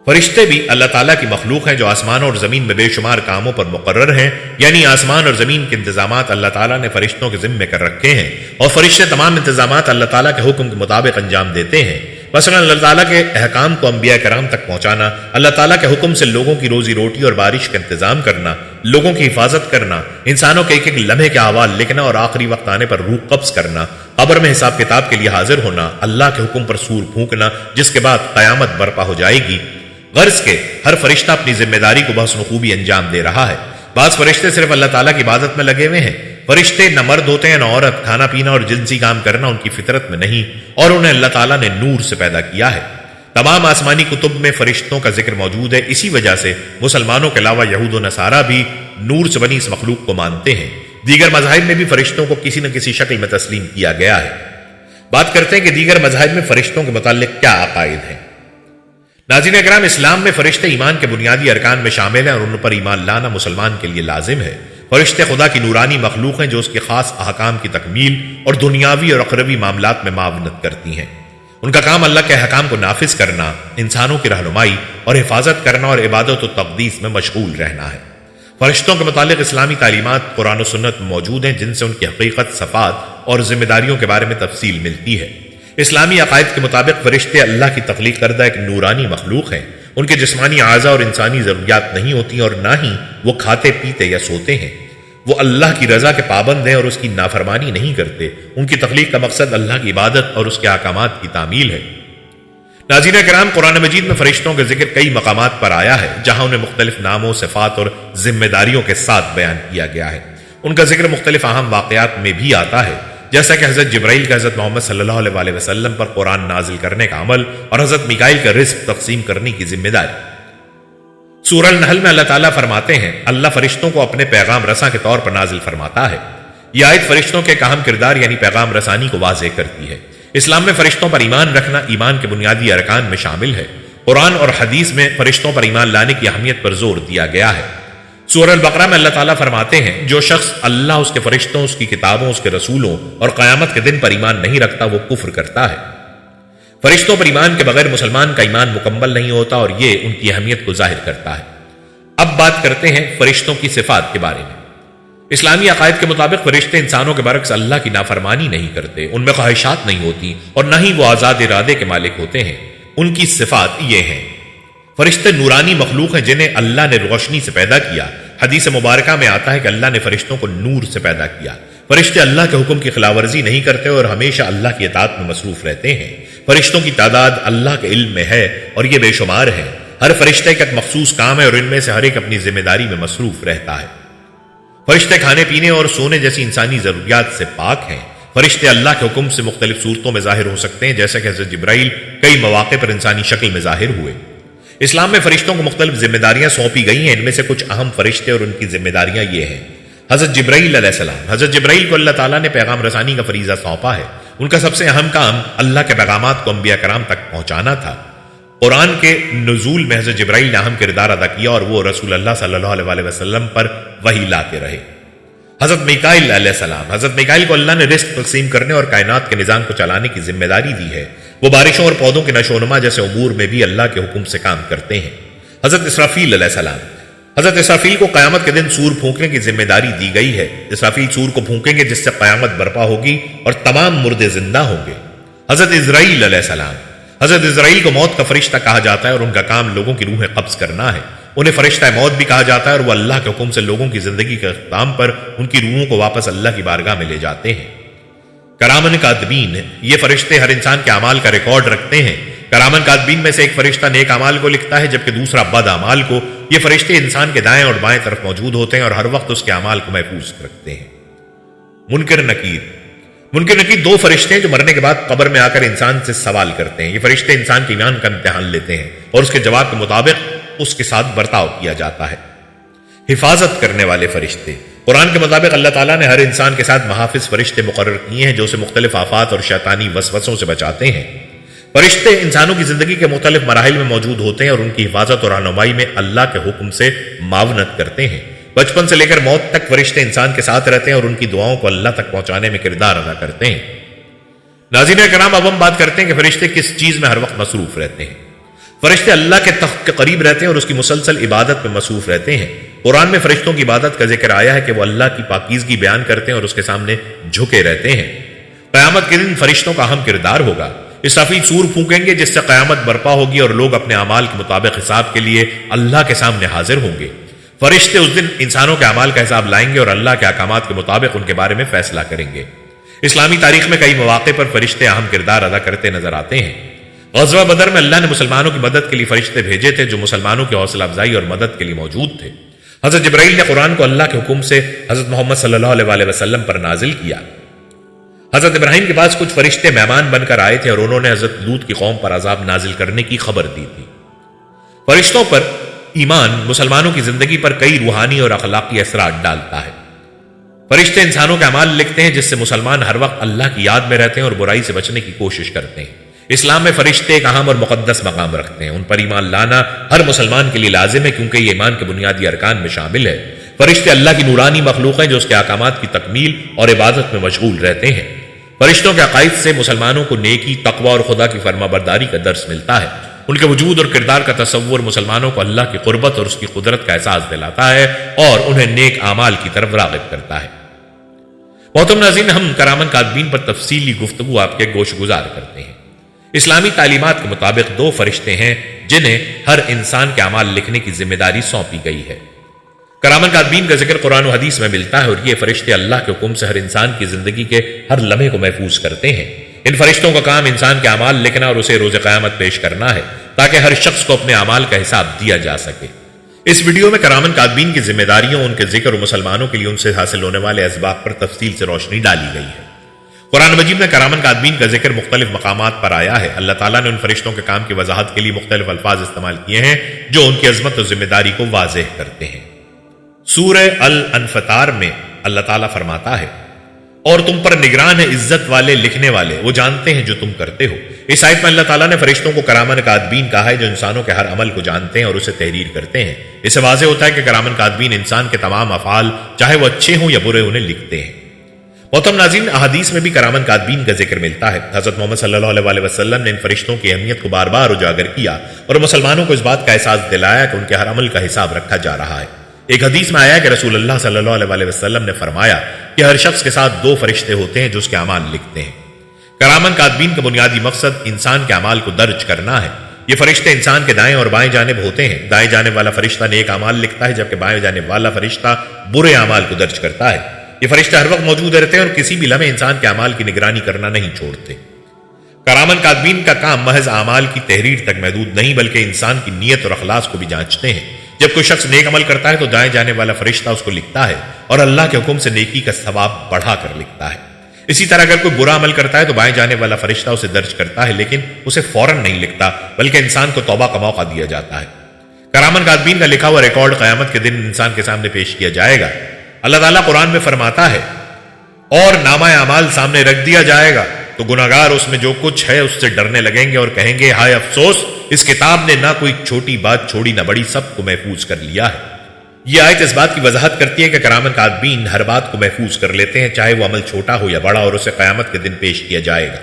فرشتے بھی اللہ تعالیٰ کی مخلوق ہیں جو آسمان اور زمین میں بے شمار کاموں پر مقرر ہیں، یعنی آسمان اور زمین کے انتظامات اللہ تعالیٰ نے فرشتوں کے ذمے کر رکھے ہیں، اور فرشتے تمام انتظامات اللہ تعالیٰ کے حکم کے مطابق انجام دیتے ہیں۔ مثلا اللہ تعالیٰ کے احکام کو انبیاء کرام تک پہنچانا، اللہ تعالیٰ کے حکم سے لوگوں کی روزی روٹی اور بارش کا انتظام کرنا، لوگوں کی حفاظت کرنا، انسانوں کے ایک ایک لمحے کے احوال لکھنا اور آخری وقت آنے پر روح قبض کرنا، قبر میں حساب کتاب کے لیے حاضر ہونا، اللہ کے حکم پر سور پھونکنا جس کے بعد قیامت برپا ہو جائے گی۔ غرض کے ہر فرشتہ اپنی ذمہ داری کو بحسن خوبی انجام دے رہا ہے۔ بعض فرشتے صرف اللہ تعالیٰ کی عبادت میں لگے ہوئے ہیں۔ فرشتے نہ مرد ہوتے ہیں نہ عورت، کھانا پینا اور جنسی کام کرنا ان کی فطرت میں نہیں، اور انہیں اللہ تعالیٰ نے نور سے پیدا کیا ہے۔ تمام آسمانی کتب میں فرشتوں کا ذکر موجود ہے، اسی وجہ سے مسلمانوں کے علاوہ یہود و نصارہ بھی نور سے بنی اس مخلوق کو مانتے ہیں۔ دیگر مذاہب میں بھی فرشتوں کو کسی نہ کسی شکل میں تسلیم کیا گیا ہے۔ بات کرتے ہیں کہ دیگر مذاہب میں فرشتوں کے متعلق کیا عقائد ہیں۔ ناظرین اکرام، اسلام میں فرشتے ایمان کے بنیادی ارکان میں شامل ہیں اور ان پر ایمان لانا مسلمان کے لیے لازم ہے۔ فرشتے خدا کی نورانی مخلوق ہیں جو اس کے خاص احکام کی تکمیل اور دنیاوی اور اخروی معاملات میں معاونت کرتی ہیں۔ ان کا کام اللہ کے احکام کو نافذ کرنا، انسانوں کی رہنمائی اور حفاظت کرنا اور عبادت و تقدیس میں مشغول رہنا ہے۔ فرشتوں کے متعلق اسلامی تعلیمات قرآن و سنت میں موجود ہیں جن سے ان کی حقیقت، صفات اور ذمہ داریوں کے بارے میں تفصیل ملتی ہے۔ اسلامی عقائد کے مطابق فرشتے اللہ کی تخلیق کردہ ایک نورانی مخلوق ہیں۔ ان کے جسمانی اعضاء اور انسانی ضروریات نہیں ہوتی اور نہ ہی وہ کھاتے پیتے یا سوتے ہیں۔ وہ اللہ کی رضا کے پابند ہیں اور اس کی نافرمانی نہیں کرتے۔ ان کی تخلیق کا مقصد اللہ کی عبادت اور اس کے احکامات کی تعمیل ہے۔ ناظرین کرام، قرآن مجید میں فرشتوں کا ذکر کئی مقامات پر آیا ہے جہاں انہیں مختلف ناموں، صفات اور ذمہ داریوں کے ساتھ بیان کیا گیا ہے۔ ان کا ذکر مختلف اہم واقعات میں بھی آتا ہے، جیسا کہ حضرت جبرائیل کا حضرت محمد صلی اللہ علیہ وسلم پر قرآن نازل کرنے کا عمل اور حضرت میکائیل کا رزق تقسیم کرنے کی ذمہ داری۔ سورہ النحل میں اللہ تعالیٰ فرماتے ہیں اللہ فرشتوں کو اپنے پیغام رساں کے طور پر نازل فرماتا ہے۔ یہ آیت فرشتوں کے ایک اہم کردار یعنی پیغام رسانی کو واضح کرتی ہے۔ اسلام میں فرشتوں پر ایمان رکھنا ایمان کے بنیادی ارکان میں شامل ہے۔ قرآن اور حدیث میں فرشتوں پر ایمان لانے کی اہمیت پر زور دیا گیا ہے۔ سورہ البقرہ میں اللہ تعالیٰ فرماتے ہیں جو شخص اللہ، اس کے فرشتوں، اس کی کتابوں، اس کے رسولوں اور قیامت کے دن پر ایمان نہیں رکھتا وہ کفر کرتا ہے۔ فرشتوں پر ایمان کے بغیر مسلمان کا ایمان مکمل نہیں ہوتا اور یہ ان کی اہمیت کو ظاہر کرتا ہے۔ اب بات کرتے ہیں فرشتوں کی صفات کے بارے میں۔ اسلامی عقائد کے مطابق فرشتے انسانوں کے برعکس اللہ کی نافرمانی نہیں کرتے، ان میں خواہشات نہیں ہوتی اور نہ ہی وہ آزاد ارادے کے مالک ہوتے ہیں۔ ان کی صفات یہ ہیں: فرشتے نورانی مخلوق ہیں جنہیں اللہ نے روشنی سے پیدا کیا۔ حدیث مبارکہ میں آتا ہے کہ اللہ نے فرشتوں کو نور سے پیدا کیا۔ فرشتے اللہ کے حکم کی خلاف ورزی نہیں کرتے اور ہمیشہ اللہ کی اطاعت میں مصروف رہتے ہیں۔ فرشتوں کی تعداد اللہ کے علم میں ہے اور یہ بے شمار ہے۔ ہر فرشتے کا ایک مخصوص کام ہے اور ان میں سے ہر ایک اپنی ذمہ داری میں مصروف رہتا ہے۔ فرشتے کھانے پینے اور سونے جیسی انسانی ضروریات سے پاک ہیں۔ فرشتے اللہ کے حکم سے مختلف صورتوں میں ظاہر ہو سکتے ہیں، جیسا کہ حضرت جبرائیل کئی مواقع پر انسانی شکل میں ظاہر ہوئے۔ اسلام میں فرشتوں کو مختلف ذمہ داریاں سونپی گئی ہیں۔ ان میں سے کچھ اہم فرشتے اور ان کی ذمہ داریاں یہ ہیں: حضرت جبرائیل علیہ السلام۔ حضرت جبرائیل کو اللہ تعالیٰ نے پیغام رسانی کا فریضہ سونپا ہے۔ ان کا سب سے اہم کام اللہ کے پیغامات کو انبیاء کرام تک پہنچانا تھا۔ قرآن کے نزول میں حضرت جبرائیل نے اہم کردار ادا کیا اور وہ رسول اللہ صلی اللہ علیہ وسلم پر وحی لاتے رہے۔ حضرت میکائیل علیہ السلام۔ حضرت میکائیل کو اللہ نے رزق تقسیم کرنے اور کائنات کے نظام کو چلانے کی ذمہ داری دی ہے۔ وہ بارشوں اور پودوں کے نشو و نما جیسے امور میں بھی اللہ کے حکم سے کام کرتے ہیں۔ حضرت اسرافیل علیہ السلام۔ حضرت اسرافیل کو قیامت کے دن سور پھونکنے کی ذمہ داری دی گئی ہے۔ اسرافیل سور کو پھونکیں گے جس سے قیامت برپا ہوگی اور تمام مردے زندہ ہوں گے۔ حضرت اسرائیل علیہ السلام، حضرت اسرائیل کو موت کا فرشتہ کہا جاتا ہے اور ان کا کام لوگوں کی روحیں قبض کرنا ہے۔ انہیں فرشتہ موت بھی کہا جاتا ہے اور وہ اللہ کے حکم سے لوگوں کی زندگی کے اختتام پر ان کی روحوں کو واپس اللہ کی بارگاہ میں لے جاتے ہیں۔ کرامن کاتبین، یہ فرشتے ہر انسان کے اعمال کا ریکارڈ رکھتے ہیں۔ کرامن کاتبین میں سے ایک فرشتہ نیک اعمال کو لکھتا ہے جبکہ دوسرا بد اعمال کو۔ یہ فرشتے انسان کے دائیں اور بائیں طرف موجود ہوتے ہیں اور ہر وقت اس کے اعمال کو محفوظ رکھتے ہیں۔ منکر نکیر، منکر نکیر دو فرشتے ہیں جو مرنے کے بعد قبر میں آ کر انسان سے سوال کرتے ہیں۔ یہ فرشتے انسان کے ایمان کا امتحان لیتے ہیں اور اس کے جواب کے مطابق اس کے ساتھ برتاؤ کیا جاتا ہے۔ حفاظت کرنے والے فرشتے، قرآن کے مطابق اللہ تعالیٰ نے ہر انسان کے ساتھ محافظ فرشتے مقرر کیے ہیں جو اسے مختلف آفات اور شیطانی وسوسوں سے بچاتے ہیں۔ فرشتے انسانوں کی زندگی کے مختلف مراحل میں موجود ہوتے ہیں اور ان کی حفاظت اور رہنمائی میں اللہ کے حکم سے معاونت کرتے ہیں۔ بچپن سے لے کر موت تک فرشتے انسان کے ساتھ رہتے ہیں اور ان کی دعاؤں کو اللہ تک پہنچانے میں کردار ادا کرتے ہیں۔ ناظرین کرام، اب ہم بات کرتے ہیں کہ فرشتے کس چیز میں ہر وقت مصروف رہتے ہیں۔ فرشتے اللہ کے تخت کے قریب رہتے ہیں اور اس کی مسلسل عبادت میں مصروف رہتے ہیں۔ قرآن میں فرشتوں کی عبادت کا ذکر آیا ہے کہ وہ اللہ کی پاکیزگی بیان کرتے ہیں اور اس کے سامنے جھکے رہتے ہیں۔ قیامت کے دن فرشتوں کا اہم کردار ہوگا۔ اسرافیل سور پھونکیں گے جس سے قیامت برپا ہوگی اور لوگ اپنے اعمال کے مطابق حساب کے لیے اللہ کے سامنے حاضر ہوں گے۔ فرشتے اس دن انسانوں کے اعمال کا حساب لائیں گے اور اللہ کے احکامات کے مطابق ان کے بارے میں فیصلہ کریں گے۔ اسلامی تاریخ میں کئی مواقع پر فرشتے اہم کردار ادا کرتے نظر آتے ہیں۔ غزوہ بدر میں اللہ نے مسلمانوں کی مدد کے لیے فرشتے بھیجے تھے جو مسلمانوں کی حوصلہ افزائی اور مدد کے لیے موجود تھے۔ حضرت جبرائیل نے قرآن کو اللہ کے حکم سے حضرت محمد صلی اللہ علیہ وسلم پر نازل کیا۔ حضرت ابراہیم کے پاس کچھ فرشتے مہمان بن کر آئے تھے اور انہوں نے حضرت لوط کی قوم پر عذاب نازل کرنے کی خبر دی تھی۔ فرشتوں پر ایمان مسلمانوں کی زندگی پر کئی روحانی اور اخلاقی اثرات ڈالتا ہے۔ فرشتے انسانوں کے اعمال لکھتے ہیں جس سے مسلمان ہر وقت اللہ کی یاد میں رہتے ہیں اور برائی سے بچنے کی کوشش کرتے ہیں۔ اسلام میں فرشتے ایک اہم اور مقدس مقام رکھتے ہیں۔ ان پر ایمان لانا ہر مسلمان کے لیے لازم ہے کیونکہ یہ ایمان کے بنیادی ارکان میں شامل ہے۔ فرشتے اللہ کی نورانی مخلوق ہیں جو اس کے احکامات کی تکمیل اور عبادت میں مشغول رہتے ہیں۔ فرشتوں کے عقائد سے مسلمانوں کو نیکی، تقوی اور خدا کی فرما برداری کا درس ملتا ہے۔ ان کے وجود اور کردار کا تصور مسلمانوں کو اللہ کی قربت اور اس کی قدرت کا احساس دلاتا ہے اور انہیں نیک اعمال کی طرف راغب کرتا ہے۔ محترم ناظرین، ہم کرامن کاتبین پر تفصیلی گفتگو آپ کے گوش گزار کرتے ہیں۔ اسلامی تعلیمات کے مطابق دو فرشتے ہیں جنہیں ہر انسان کے اعمال لکھنے کی ذمہ داری سونپی گئی ہے۔ کرامن کاتبین کا ذکر قرآن و حدیث میں ملتا ہے اور یہ فرشتے اللہ کے حکم سے ہر انسان کی زندگی کے ہر لمحے کو محفوظ کرتے ہیں۔ ان فرشتوں کا کام انسان کے اعمال لکھنا اور اسے روز قیامت پیش کرنا ہے تاکہ ہر شخص کو اپنے اعمال کا حساب دیا جا سکے۔ اس ویڈیو میں کرامن کاتبین کی ذمہ داریوں، ان کے ذکر اور مسلمانوں کے لیے ان سے حاصل ہونے والے اسباب پر تفصیل سے روشنی ڈالی گئی ہے۔ قرآن مجید میں کرامن کاتبین کا ذکر مختلف مقامات پر آیا ہے۔ اللہ تعالیٰ نے ان فرشتوں کے کام کی وضاحت کے لیے مختلف الفاظ استعمال کیے ہیں جو ان کی عظمت اور ذمہ داری کو واضح کرتے ہیں۔ سورہ الانفطار میں اللہ تعالیٰ فرماتا ہے، اور تم پر نگران ہے عزت والے لکھنے والے، وہ جانتے ہیں جو تم کرتے ہو۔ اس آیت میں اللہ تعالیٰ نے فرشتوں کو کرامن کاتبین کہا ہے جو انسانوں کے ہر عمل کو جانتے ہیں اور اسے تحریر کرتے ہیں۔ اس سے واضح ہوتا ہے کہ کرامن کاتبین انسان کے تمام افعال چاہے وہ اچھے ہوں یا برے انہیں لکھتے ہیں۔ محترم ناظرین، احادیث میں بھی کرامن کاتبین کا ذکر ملتا ہے۔ حضرت محمد صلی اللہ علیہ وسلم نے ان فرشتوں کی اہمیت کو بار بار اجاگر کیا اور مسلمانوں کو اس بات کا احساس دلایا کہ ان کے ہر عمل کا حساب رکھا جا رہا ہے۔ ایک حدیث میں آیا کہ رسول اللہ صلی اللہ علیہ وسلم نے فرمایا کہ ہر شخص کے ساتھ دو فرشتے ہوتے ہیں جو اس کے اعمال لکھتے ہیں۔ کرامن کاتبین کا بنیادی مقصد انسان کے اعمال کو درج کرنا ہے۔ یہ فرشتے انسان کے دائیں اور بائیں جانب ہوتے ہیں۔ دائیں جانب والا فرشتہ نیک اعمال لکھتا ہے جبکہ بائیں جانب والا فرشتہ برے اعمال کو درج کرتا ہے۔ یہ فرشتے ہر وقت موجود رہتے ہیں اور کسی بھی لمحے انسان کے اعمال کی نگرانی کرنا نہیں چھوڑتے۔ کرامن کاتبین کا کام محض اعمال کی تحریر تک محدود نہیں بلکہ انسان کی نیت اور اخلاص کو بھی جانچتے ہیں۔ جب کوئی شخص نیک عمل کرتا ہے تو دائیں جانے والا فرشتہ اس کو لکھتا ہے اور اللہ کے حکم سے نیکی کا ثواب بڑھا کر لکھتا ہے۔ اسی طرح اگر کوئی برا عمل کرتا ہے تو بائیں جانے والا فرشتہ اسے درج کرتا ہے لیکن اسے فوراً نہیں لکھتا بلکہ انسان کو توبہ کا موقع دیا جاتا ہے۔ کرامن کاتبین کا لکھا ہوا ریکارڈ قیامت کے دن انسان کے سامنے پیش کیا جائے گا۔ اللہ تعالیٰ قرآن میں فرماتا ہے، اور نامہ اعمال سامنے رکھ دیا جائے گا تو گناہگار اس میں جو کچھ ہے اس سے ڈرنے لگیں گے اور کہیں گے، ہائے افسوس، اس کتاب نے نہ کوئی چھوٹی بات چھوڑی نہ بڑی، سب کو محفوظ کر لیا ہے۔ یہ آیت اس بات کی وضاحت کرتی ہے کہ کرامن کاتبین ہر بات کو محفوظ کر لیتے ہیں چاہے وہ عمل چھوٹا ہو یا بڑا، اور اسے قیامت کے دن پیش کیا جائے گا۔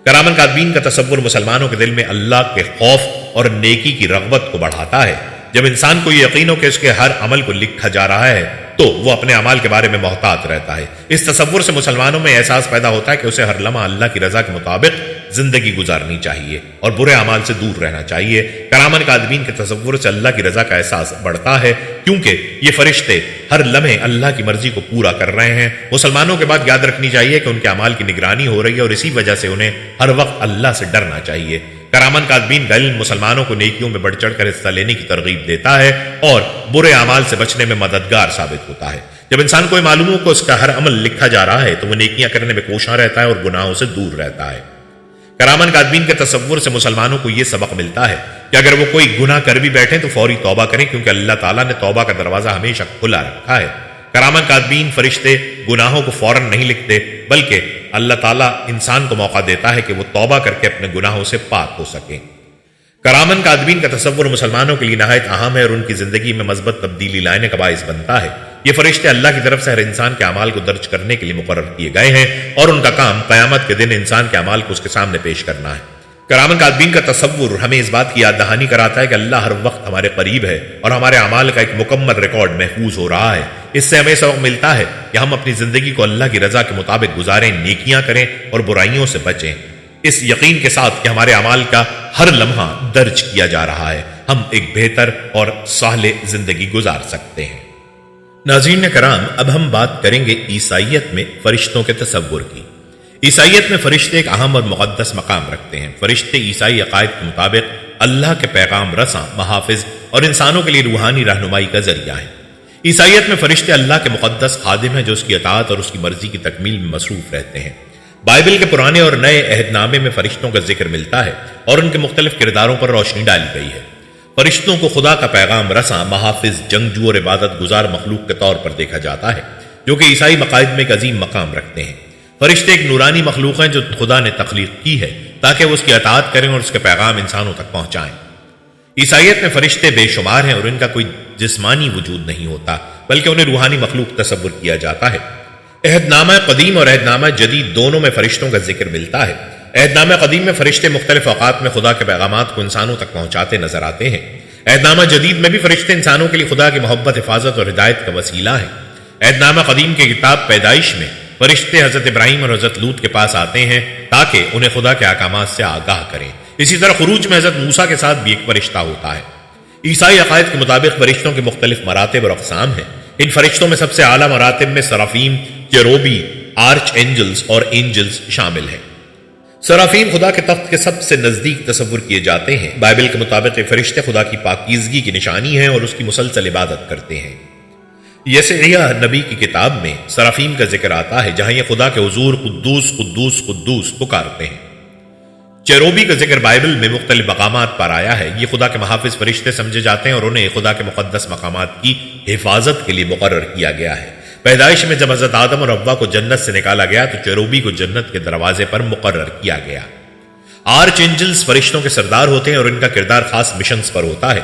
کرامن کاتبین کا تصور مسلمانوں کے دل میں اللہ کے خوف اور نیکی کی رغبت کو بڑھاتا ہے۔ جب انسان کو یہ یقین ہو کہ اس کے ہر عمل کو لکھا جا رہا ہے تو وہ اپنے اعمال کے بارے میں محتاط رہتا ہے۔ اس تصور سے مسلمانوں میں احساس پیدا ہوتا ہے کہ اسے ہر لمحہ اللہ کی رضا کے مطابق زندگی گزارنی چاہیے اور برے اعمال سے دور رہنا چاہیے۔ کرامن کاذبین کے تصور سے اللہ کی رضا کا احساس بڑھتا ہے کیونکہ یہ فرشتے ہر لمحے اللہ کی مرضی کو پورا کر رہے ہیں۔ مسلمانوں کے بعد یاد رکھنی چاہیے کہ ان کے اعمال کی نگرانی ہو رہی ہے اور اسی وجہ سے انہیں ہر وقت اللہ سے ڈرنا چاہیے۔ کرامن کاذبین کا علم مسلمانوں کو نیکیوں میں بڑھ چڑھ کر حصہ لینے کی ترغیب دیتا ہے اور برے اعمال سے بچنے میں مددگار ثابت ہوتا ہے۔ جب انسان کو معلوم ہو کہ اس کا ہر عمل لکھا جا رہا ہے تو وہ نیکیاں کرنے میں کوشاں رہتا ہے اور گناہوں سے دور رہتا ہے۔ کرامن کاذبین کے تصور سے مسلمانوں کو یہ سبق ملتا ہے کہ اگر وہ کوئی گناہ کر بھی بیٹھیں تو فوری توبہ کریں کیونکہ اللہ تعالیٰ نے توبہ کا دروازہ ہمیشہ کھلا رکھا ہے۔ کرامن کاذبین فرشتے گناہوں کو فوراً نہیں لکھتے بلکہ اللہ تعالیٰ انسان کو موقع دیتا ہے کہ وہ توبہ کر کے اپنے گناہوں سے پاک ہو سکیں۔ کرامن کاذبین کا تصور مسلمانوں کے لیے نہایت اہم ہے اور ان کی زندگی میں مثبت تبدیلی لانے کا باعث بنتا ہے۔ یہ فرشتے اللہ کی طرف سے ہر انسان کے اعمال کو درج کرنے کے لیے مقرر کیے گئے ہیں اور ان کا کام قیامت کے دن انسان کے اعمال کو اس کے سامنے پیش کرنا ہے۔ کرامن کاذبین کا تصور ہمیں اس بات کی یاد دہانی کراتا ہے کہ اللہ ہر وقت ہمارے قریب ہے اور ہمارے اعمال کا ایک مکمل ریکارڈ محفوظ ہو رہا ہے۔ اس سے ہمیں سبق ملتا ہے کہ ہم اپنی زندگی کو اللہ کی رضا کے مطابق گزاریں، نیکیاں کریں اور برائیوں سے بچیں، اس یقین کے ساتھ کہ ہمارے اعمال کا ہر لمحہ درج کیا جا رہا ہے۔ ہم ایک بہتر اور صالح زندگی گزار سکتے ہیں۔ ناظرین کرام، اب ہم بات کریں گے عیسائیت میں فرشتوں کے تصور کی۔ عیسائیت میں فرشتے ایک اہم اور مقدس مقام رکھتے ہیں۔ فرشتے عیسائی عقائد کے مطابق اللہ کے پیغام رساں، محافظ اور انسانوں کے لیے روحانی رہنمائی کا ذریعہ ہیں۔ عیسائیت میں فرشتے اللہ کے مقدس خادم ہیں جو اس کی اطاعت اور اس کی مرضی کی تکمیل میں مصروف رہتے ہیں۔ بائبل کے پرانے اور نئے عہد نامے میں فرشتوں کا ذکر ملتا ہے اور ان کے مختلف کرداروں پر روشنی ڈالی گئی ہے۔ فرشتوں کو خدا کا پیغام رساں، محافظ، جنگجو اور عبادت گزار مخلوق کے طور پر دیکھا جاتا ہے جو کہ عیسائی عقائد میں ایک عظیم مقام رکھتے ہیں۔ فرشتے ایک نورانی مخلوق ہیں جو خدا نے تخلیق کی ہے تاکہ وہ اس کی اطاعت کریں اور اس کے پیغام انسانوں تک پہنچائیں۔ عیسائیت میں فرشتے بے شمار ہیں اور ان کا کوئی جسمانی وجود نہیں ہوتا بلکہ انہیں روحانی مخلوق تصور کیا جاتا ہے۔ عہد نامہ قدیم اور عہد نامہ جدید دونوں میں فرشتوں کا ذکر ملتا ہے۔ عہد نامہ قدیم میں فرشتے مختلف اوقات میں خدا کے پیغامات کو انسانوں تک پہنچاتے نظر آتے ہیں۔ عہد نامہ جدید میں بھی فرشتے انسانوں کے لیے خدا کی محبت، حفاظت اور ہدایت کا وسیلہ ہیں۔ عہد نامہ قدیم کی کتاب پیدائش میں فرشتے حضرت ابراہیم اور حضرت لوط کے پاس آتے ہیں تاکہ انہیں خدا کے احکامات سے آگاہ کریں۔ اسی طرح خروج میں حضرت موسیٰ کے ساتھ بھی ایک فرشتہ ہوتا ہے۔ عیسائی عقائد کے مطابق فرشتوں کے مختلف مراتب اور اقسام ہیں۔ ان فرشتوں میں سب سے اعلیٰ مراتب میں سرافیم، کیروبی، آرچ اینجلز اور اینجلز شامل ہیں۔ سرافیم خدا کے تخت کے سب سے نزدیک تصور کیے جاتے ہیں۔ بائبل کے مطابق یہ فرشتے خدا کی پاکیزگی کی نشانی ہیں اور اس کی مسلسل عبادت کرتے ہیں۔ یسعیاہ نبی کی کتاب میں سرافیم کا ذکر آتا ہے جہاں یہ خدا کے حضور قدوس قدوس قدوس پکارتے ہیں۔ چیروبی کا ذکر بائبل میں مختلف مقامات پر آیا ہے۔ یہ خدا کے محافظ فرشتے سمجھے جاتے ہیں اور انہیں خدا کے مقدس مقامات کی حفاظت کے لیے مقرر کیا گیا ہے۔ پیدائش میں جب حضرت آدم اور حوا کو جنت سے نکالا گیا تو چیروبی کو جنت کے دروازے پر مقرر کیا گیا۔ آرچ اینجلز فرشتوں کے سردار ہوتے ہیں اور ان کا کردار خاص مشنز پر ہوتا ہے۔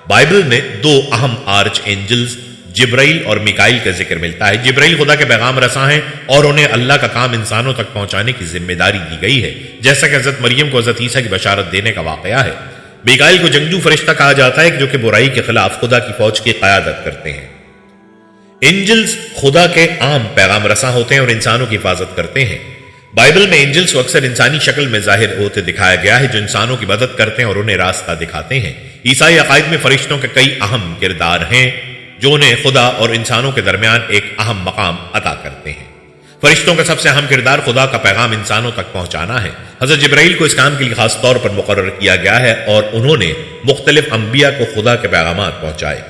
بائبل میں دو اہم آرچ اینجلز جبرائیل اور میکائیل کا ذکر ملتا ہے۔ جبرائیل خدا کے پیغام رساں ہیں اور انہیں اللہ کا کام انسانوں تک پہنچانے کی ذمہ داری دی گئی ہے، جیسا کہ حضرت مریم کو حضرت عیسیٰ کی بشارت دینے کا واقعہ ہے۔ میکائیل کو جنگجو فرشتہ کہا جاتا ہے جو کہ برائی کے خلاف خدا کی فوج کی قیادت کرتے ہیں۔ اینجلز خدا کے عام پیغام رساں ہوتے ہیں اور انسانوں کی حفاظت کرتے ہیں۔ بائبل میں اینجلز کو اکثر انسانی شکل میں ظاہر ہوتے دکھایا گیا ہے جو انسانوں کی مدد کرتے ہیں اور انہیں راستہ دکھاتے ہیں۔ عیسائی عقائد میں فرشتوں کے کئی اہم کردار ہیں جو انہیں خدا اور انسانوں کے درمیان ایک اہم مقام عطا کرتے ہیں۔ فرشتوں کا سب سے اہم کردار خدا کا پیغام انسانوں تک پہنچانا ہے۔ حضرت جبرائیل کو اس کام کے لیے خاص طور پر مقرر کیا گیا ہے اور انہوں نے مختلف انبیاء کو خدا کے پیغامات پہنچائے۔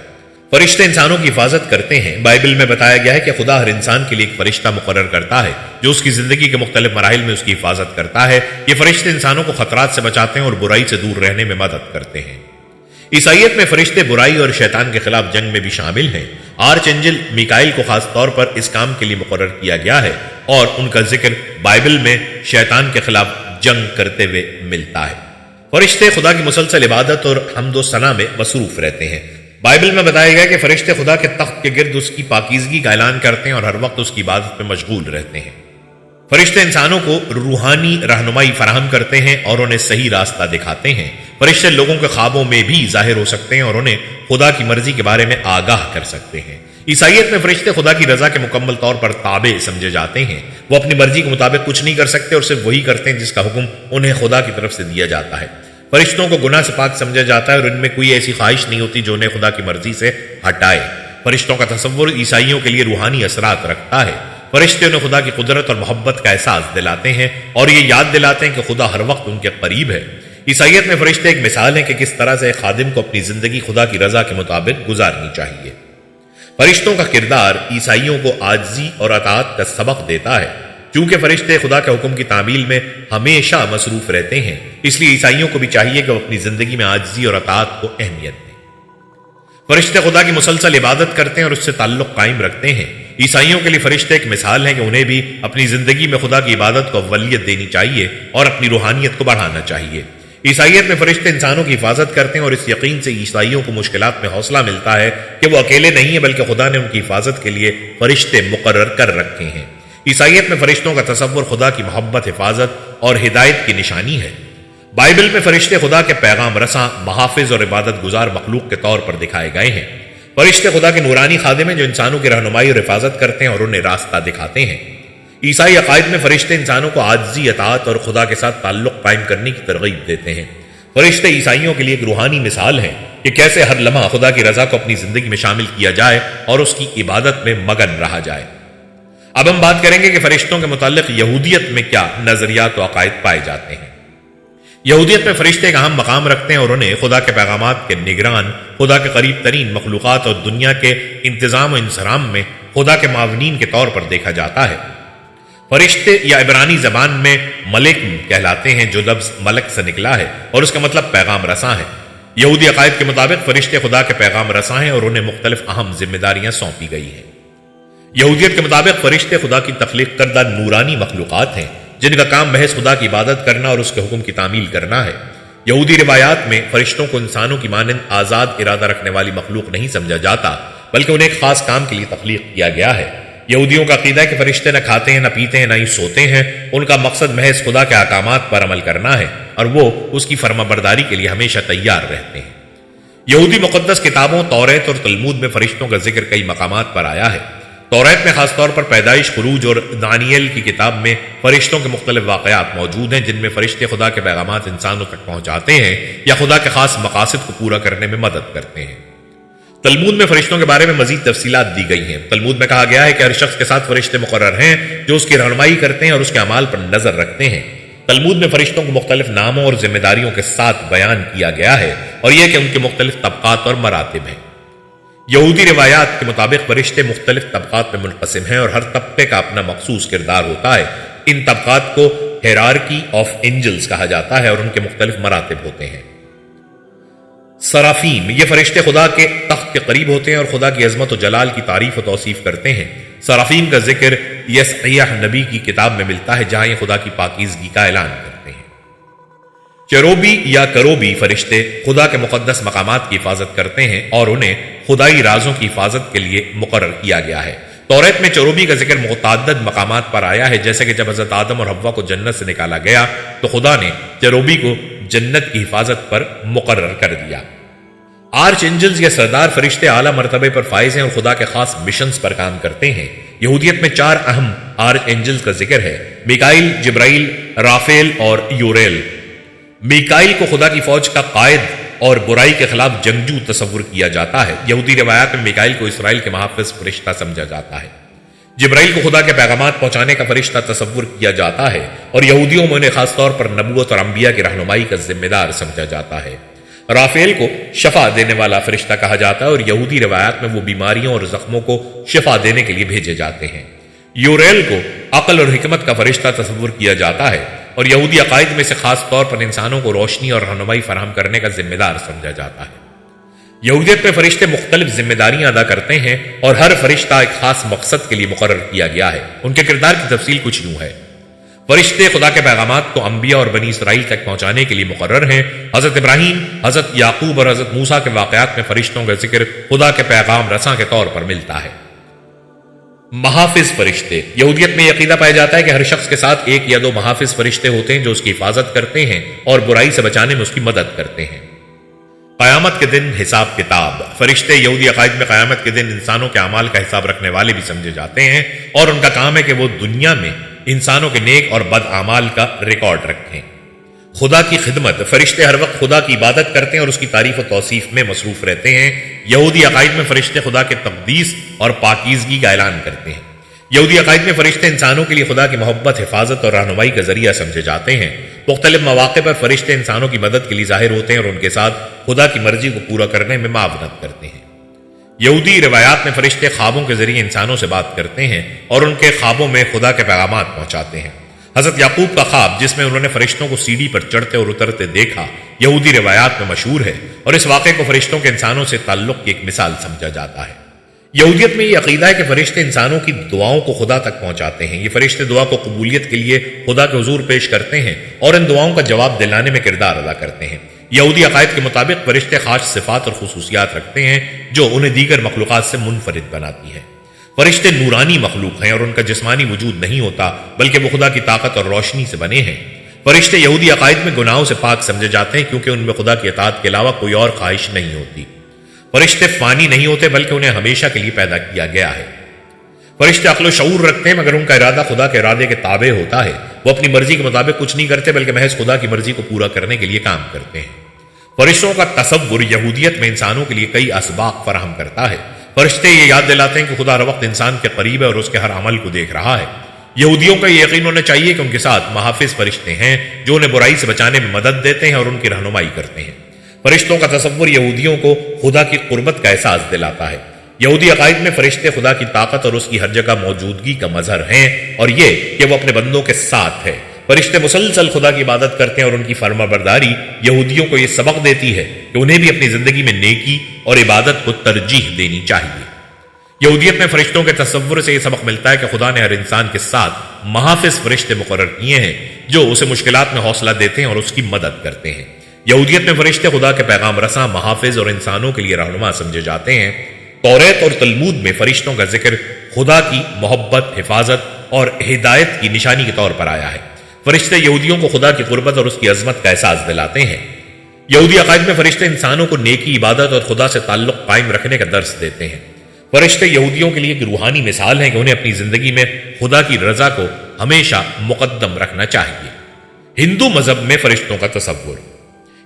فرشتے انسانوں کی حفاظت کرتے ہیں۔ بائبل میں بتایا گیا ہے کہ خدا ہر انسان کے لیے ایک فرشتہ مقرر کرتا ہے جو اس کی زندگی کے مختلف مراحل میں اس کی حفاظت کرتا ہے۔ یہ فرشتے انسانوں کو خطرات سے بچاتے ہیں اور برائی سے دور رہنے میں مدد کرتے ہیں۔ عیسائیت میں فرشتے برائی اور شیطان کے خلاف جنگ میں بھی شامل ہیں۔ آرچ اینجل میکائیل کو خاص طور پر اس کام کے لیے مقرر کیا گیا ہے اور ان کا ذکر بائبل میں شیطان کے خلاف جنگ کرتے ہوئے ملتا ہے۔ فرشتے خدا کی مسلسل عبادت اور حمد و ثنا میں مصروف رہتے ہیں۔ بائبل میں بتایا گیا کہ فرشتے خدا کے تخت کے گرد اس کی پاکیزگی کا اعلان کرتے ہیں اور ہر وقت اس کی عبادت میں مشغول رہتے ہیں۔ فرشتے انسانوں کو روحانی رہنمائی فراہم کرتے ہیں اور انہیں صحیح راستہ دکھاتے ہیں۔ فرشتے لوگوں کے خوابوں میں بھی ظاہر ہو سکتے ہیں اور انہیں خدا کی مرضی کے بارے میں آگاہ کر سکتے ہیں۔ عیسائیت میں فرشتے خدا کی رضا کے مکمل طور پر تابع سمجھے جاتے ہیں۔ وہ اپنی مرضی کے مطابق کچھ نہیں کر سکتے اور صرف وہی کرتے ہیں جس کا حکم انہیں خدا کی طرف سے دیا جاتا ہے۔ فرشتوں کو گناہ سے پاک سمجھا جاتا ہے اور ان میں کوئی ایسی خواہش نہیں ہوتی جو انہیں خدا کی مرضی سے ہٹائے۔ فرشتوں کا تصور عیسائیوں کے لیے روحانی اثرات رکھتا ہے۔ فرشتے انہیں خدا کی قدرت اور محبت کا احساس دلاتے ہیں اور یہ یاد دلاتے ہیں کہ خدا ہر وقت ان کے قریب ہے۔ عیسائیت میں فرشتے ایک مثال ہے کہ کس طرح سے ایک خادم کو اپنی زندگی خدا کی رضا کے مطابق گزارنی چاہیے۔ فرشتوں کا کردار عیسائیوں کو عاجزی اور اطاعت کا سبق دیتا ہے۔ چونکہ فرشتے خدا کے حکم کی تعمیل میں ہمیشہ مصروف رہتے ہیں، اس لیے عیسائیوں کو بھی چاہیے کہ وہ اپنی زندگی میں عاجزی اور اطاعت کو اہمیت دیں۔ فرشتے خدا کی مسلسل عبادت کرتے ہیں اور اس سے تعلق قائم رکھتے ہیں۔ عیسائیوں کے لیے فرشتے ایک مثال ہے کہ انہیں بھی اپنی زندگی میں خدا کی عبادت کو اولویت دینی چاہیے اور اپنی روحانیت کو بڑھانا چاہیے۔ عیسائیت میں فرشتے انسانوں کی حفاظت کرتے ہیں اور اس یقین سے عیسائیوں کو مشکلات میں حوصلہ ملتا ہے کہ وہ اکیلے نہیں ہیں بلکہ خدا نے ان کی حفاظت کے لیے فرشتے مقرر کر رکھے ہیں۔ عیسائیت میں فرشتوں کا تصور خدا کی محبت، حفاظت اور ہدایت کی نشانی ہے۔ بائبل میں فرشتے خدا کے پیغام رساں، محافظ اور عبادت گزار مخلوق کے طور پر دکھائے گئے ہیں۔ فرشتے خدا کے نورانی خادم ہیں جو انسانوں کی رہنمائی اور حفاظت کرتے ہیں اور انہیں راستہ دکھاتے ہیں۔ عیسائی عقائد میں فرشتے انسانوں کو عاجزی، اطاعت اور خدا کے ساتھ تعلق قائم کرنے کی ترغیب دیتے ہیں۔ فرشتے عیسائیوں کے لیے ایک روحانی مثال ہیں کہ کیسے ہر لمحہ خدا کی رضا کو اپنی زندگی میں شامل کیا جائے اور اس کی عبادت میں مگن رہا جائے۔ اب ہم بات کریں گے کہ فرشتوں کے متعلق یہودیت میں کیا نظریات و عقائد پائے جاتے ہیں۔ یہودیت میں فرشتے ایک اہم مقام رکھتے ہیں اور انہیں خدا کے پیغامات کے نگران، خدا کے قریب ترین مخلوقات اور دنیا کے انتظام و انصرام میں خدا کے معاونین کے طور پر دیکھا جاتا ہے۔ فرشتے یا عبرانی زبان میں ملک کہلاتے ہیں، جو لفظ ملک سے نکلا ہے اور اس کا مطلب پیغام رساں ہے۔ یہودی عقائد کے مطابق فرشتے خدا کے پیغام رساں ہیں اور انہیں مختلف اہم ذمہ داریاں سونپی گئی ہیں۔ یہودیت کے مطابق فرشتے خدا کی تخلیق کردہ نورانی مخلوقات ہیں جن کا کام محض خدا کی عبادت کرنا اور اس کے حکم کی تعمیل کرنا ہے۔ یہودی روایات میں فرشتوں کو انسانوں کی مانند آزاد ارادہ رکھنے والی مخلوق نہیں سمجھا جاتا، بلکہ انہیں ایک خاص کام کے لیے تخلیق کیا گیا ہے۔ یہودیوں کا عقیدہ ہے کہ فرشتے نہ کھاتے ہیں، نہ پیتے ہیں، نہ ہی سوتے ہیں۔ ان کا مقصد محض خدا کے احکامات پر عمل کرنا ہے اور وہ اس کی فرما برداری کے لیے ہمیشہ تیار رہتے ہیں۔ یہودی مقدس کتابوں توریت اور تلمود میں فرشتوں کا ذکر کئی مقامات پر آیا ہے۔ توریت میں خاص طور پر پیدائش، خروج اور دانیل کی کتاب میں فرشتوں کے مختلف واقعات موجود ہیں جن میں فرشتے خدا کے پیغامات انسانوں تک پہنچاتے ہیں یا خدا کے خاص مقاصد کو پورا کرنے میں مدد کرتے ہیں۔ تلمود میں فرشتوں کے بارے میں مزید تفصیلات دی گئی ہیں۔ تلمود میں کہا گیا ہے کہ ہر شخص کے ساتھ فرشتے مقرر ہیں جو اس کی رہنمائی کرتے ہیں اور اس کے اعمال پر نظر رکھتے ہیں۔ تلمود میں فرشتوں کو مختلف ناموں اور ذمہ داریوں کے ساتھ بیان کیا گیا ہے اور یہ کہ ان کے مختلف طبقات اور مراتب ہیں۔ یہودی روایات کے مطابق فرشتے مختلف طبقات میں منقسم ہیں اور ہر طبقے کا اپنا مخصوص کردار ہوتا ہے۔ ان طبقات کو ہیرارکی آف اینجلز کہا جاتا ہے اور ان کے مختلف مراتب ہوتے ہیں۔ صرافیم، یہ فرشتے خدا کے تخت کے قریب ہوتے ہیں اور خدا کی عظمت و جلال کی تعریف و توصیف کرتے ہیں۔ صرافیم کا ذکر یسعیاہ نبی کی کتاب میں ملتا ہے جہاں یہ خدا کی پاکیزگی کا اعلان کرتے ہیں۔ چروبی یا کروبی فرشتے خدا کے مقدس مقامات کی حفاظت کرتے ہیں اور انہیں خدائی رازوں کی حفاظت کے لیے مقرر کیا گیا ہے۔ توریت میں چروبی کا ذکر متعدد مقامات پر آیا ہے، جیسے کہ جب حضرت آدم اور حوا کو جنت سے نکالا گیا تو خدا نے چروبی کو جنت کی حفاظت پر مقرر کر دیا۔ آرچ انجلز یا سردار فرشتے اعلیٰ مرتبے پر فائز ہیں اور خدا کے خاص مشنز پر کام کرتے ہیں۔ یہودیت میں 4 اہم آرچ انجلز کا ذکر ہے: میکائیل، جبرائیل، رافیل اور یوریل۔ میکائیل کو خدا کی فوج کا قائد اور برائی کے خلاف جنگجو تصور کیا جاتا ہے۔ یہودی روایات میں میکائیل کو اسرائیل کے محافظ فرشتہ سمجھا جاتا ہے۔ جبرائیل کو خدا کے پیغامات پہنچانے کا فرشتہ تصور کیا جاتا ہے اور یہودیوں میں انہیں خاص طور پر نبوت اور انبیاء کی رہنمائی کا ذمہ دار سمجھا جاتا ہے۔ رافیل کو شفا دینے والا فرشتہ کہا جاتا ہے اور یہودی روایات میں وہ بیماریوں اور زخموں کو شفا دینے کے لیے بھیجے جاتے ہیں۔ یوریل کو عقل اور حکمت کا فرشتہ تصور کیا جاتا ہے اور یہودی عقائد میں سے خاص طور پر انسانوں کو روشنی اور رہنمائی فراہم کرنے کا ذمہ دار سمجھا جاتا ہے۔ یہودیت میں فرشتے مختلف ذمہ داریاں ادا کرتے ہیں اور ہر فرشتہ ایک خاص مقصد کے لیے مقرر کیا گیا ہے۔ ان کے کردار کی تفصیل کچھ یوں ہے: فرشتے خدا کے پیغامات کو انبیاء اور بنی اسرائیل تک پہنچانے کے لیے مقرر ہیں۔ حضرت ابراہیم، حضرت یعقوب اور حضرت موسیٰ کے واقعات میں فرشتوں کا ذکر خدا کے پیغام رساں کے طور پر ملتا ہے۔ محافظ فرشتے، یہودیت میں یہ عقیدہ پایا جاتا ہے کہ ہر شخص کے ساتھ ایک یا دو محافظ فرشتے ہوتے ہیں جو اس کی حفاظت کرتے ہیں اور برائی سے بچانے میں اس کی مدد کرتے ہیں۔ قیامت کے دن حساب کتاب، فرشتے یہودی عقائد میں قیامت کے دن انسانوں کے اعمال کا حساب رکھنے والے بھی سمجھے جاتے ہیں، اور ان کا کام ہے کہ وہ دنیا میں انسانوں کے نیک اور بد اعمال کا ریکارڈ رکھیں۔ خدا کی خدمت، فرشتے ہر وقت خدا کی عبادت کرتے ہیں اور اس کی تعریف و توصیف میں مصروف رہتے ہیں۔ یہودی عقائد میں فرشتے خدا کے تقدیس اور پاکیزگی کا اعلان کرتے ہیں۔ یہودی عقائد میں فرشتے انسانوں کے لیے خدا کی محبت، حفاظت اور رہنمائی کا ذریعہ سمجھے جاتے ہیں۔ مختلف مواقع پر فرشتے انسانوں کی مدد کے لیے ظاہر ہوتے ہیں اور ان کے ساتھ خدا کی مرضی کو پورا کرنے میں معاونت کرتے ہیں۔ یہودی روایات میں فرشتے خوابوں کے ذریعے انسانوں سے بات کرتے ہیں اور ان کے خوابوں میں خدا کے پیغامات پہنچاتے ہیں۔ حضرت یعقوب کا خواب، جس میں انہوں نے فرشتوں کو سیڑھی پر چڑھتے اور اترتے دیکھا، یہودی روایات میں مشہور ہے اور اس واقعے کو فرشتوں کے انسانوں سے تعلق کی ایک مثال سمجھا جاتا ہے۔ یہودیت میں یہ عقیدہ ہے کہ فرشتے انسانوں کی دعاؤں کو خدا تک پہنچاتے ہیں۔ یہ فرشتے دعا کو قبولیت کے لیے خدا کے حضور پیش کرتے ہیں اور ان دعاؤں کا جواب دلانے میں کردار ادا کرتے ہیں۔ یہودی عقائد کے مطابق فرشتے خاص صفات اور خصوصیات رکھتے ہیں جو انہیں دیگر مخلوقات سے منفرد بناتی ہیں۔ فرشتے نورانی مخلوق ہیں اور ان کا جسمانی وجود نہیں ہوتا، بلکہ وہ خدا کی طاقت اور روشنی سے بنے ہیں۔ فرشتے یہودی عقائد میں گناہوں سے پاک سمجھے جاتے ہیں کیونکہ ان میں خدا کی اطاعت کے علاوہ کوئی اور خواہش نہیں ہوتی۔ فرشتے فانی نہیں ہوتے بلکہ انہیں ہمیشہ کے لیے پیدا کیا گیا ہے۔ فرشتے عقل و شعور رکھتے ہیں مگر ان کا ارادہ خدا کے ارادے کے تابع ہوتا ہے۔ وہ اپنی مرضی کے مطابق کچھ نہیں کرتے بلکہ محض خدا کی مرضی کو پورا کرنے کے لیے کام کرتے ہیں۔ فرشتوں کا تصور یہودیت میں انسانوں کے لیے کئی اسباق فراہم کرتا ہے۔ فرشتے یہ یاد دلاتے ہیں کہ خدا ہر وقت انسان کے قریب ہے اور اس کے ہر عمل کو دیکھ رہا ہے۔ یہودیوں کا یہ یقین ہونا چاہیے کہ ان کے ساتھ محافظ فرشتے ہیں جو انہیں برائی سے بچانے میں مدد دیتے ہیں اور ان کی رہنمائی کرتے ہیں۔ فرشتوں کا تصور یہودیوں کو خدا کی قربت کا احساس دلاتا ہے۔ یہودی عقائد میں فرشتے خدا کی طاقت اور اس کی ہر جگہ موجودگی کا مظہر ہیں اور یہ کہ وہ اپنے بندوں کے ساتھ ہے۔ فرشتے مسلسل خدا کی عبادت کرتے ہیں اور ان کی فرما برداری یہودیوں کو یہ سبق دیتی ہے کہ انہیں بھی اپنی زندگی میں نیکی اور عبادت کو ترجیح دینی چاہیے۔ یہودیت میں فرشتوں کے تصور سے یہ سبق ملتا ہے کہ خدا نے ہر انسان کے ساتھ محافظ فرشتے مقرر کیے ہیں جو اسے مشکلات میں حوصلہ دیتے ہیں اور اس کی مدد کرتے ہیں۔ یہودیت میں فرشتے خدا کے پیغام رساں، محافظ اور انسانوں کے لیے رہنما سمجھے جاتے ہیں۔ توریت اور تلمود میں فرشتوں کا ذکر خدا کی محبت، حفاظت اور ہدایت کی نشانی کے طور پر آیا ہے۔ فرشتے یہودیوں کو خدا کی قربت اور اس کی عظمت کا احساس دلاتے ہیں۔ یہودی عقائد میں فرشتے انسانوں کو نیکی، عبادت اور خدا سے تعلق قائم رکھنے کا درس دیتے ہیں۔ فرشتے یہودیوں کے لیے ایک روحانی مثال ہیں کہ انہیں اپنی زندگی میں خدا کی رضا کو ہمیشہ مقدم رکھنا چاہیے۔ ہندو مذہب میں فرشتوں کا تصور،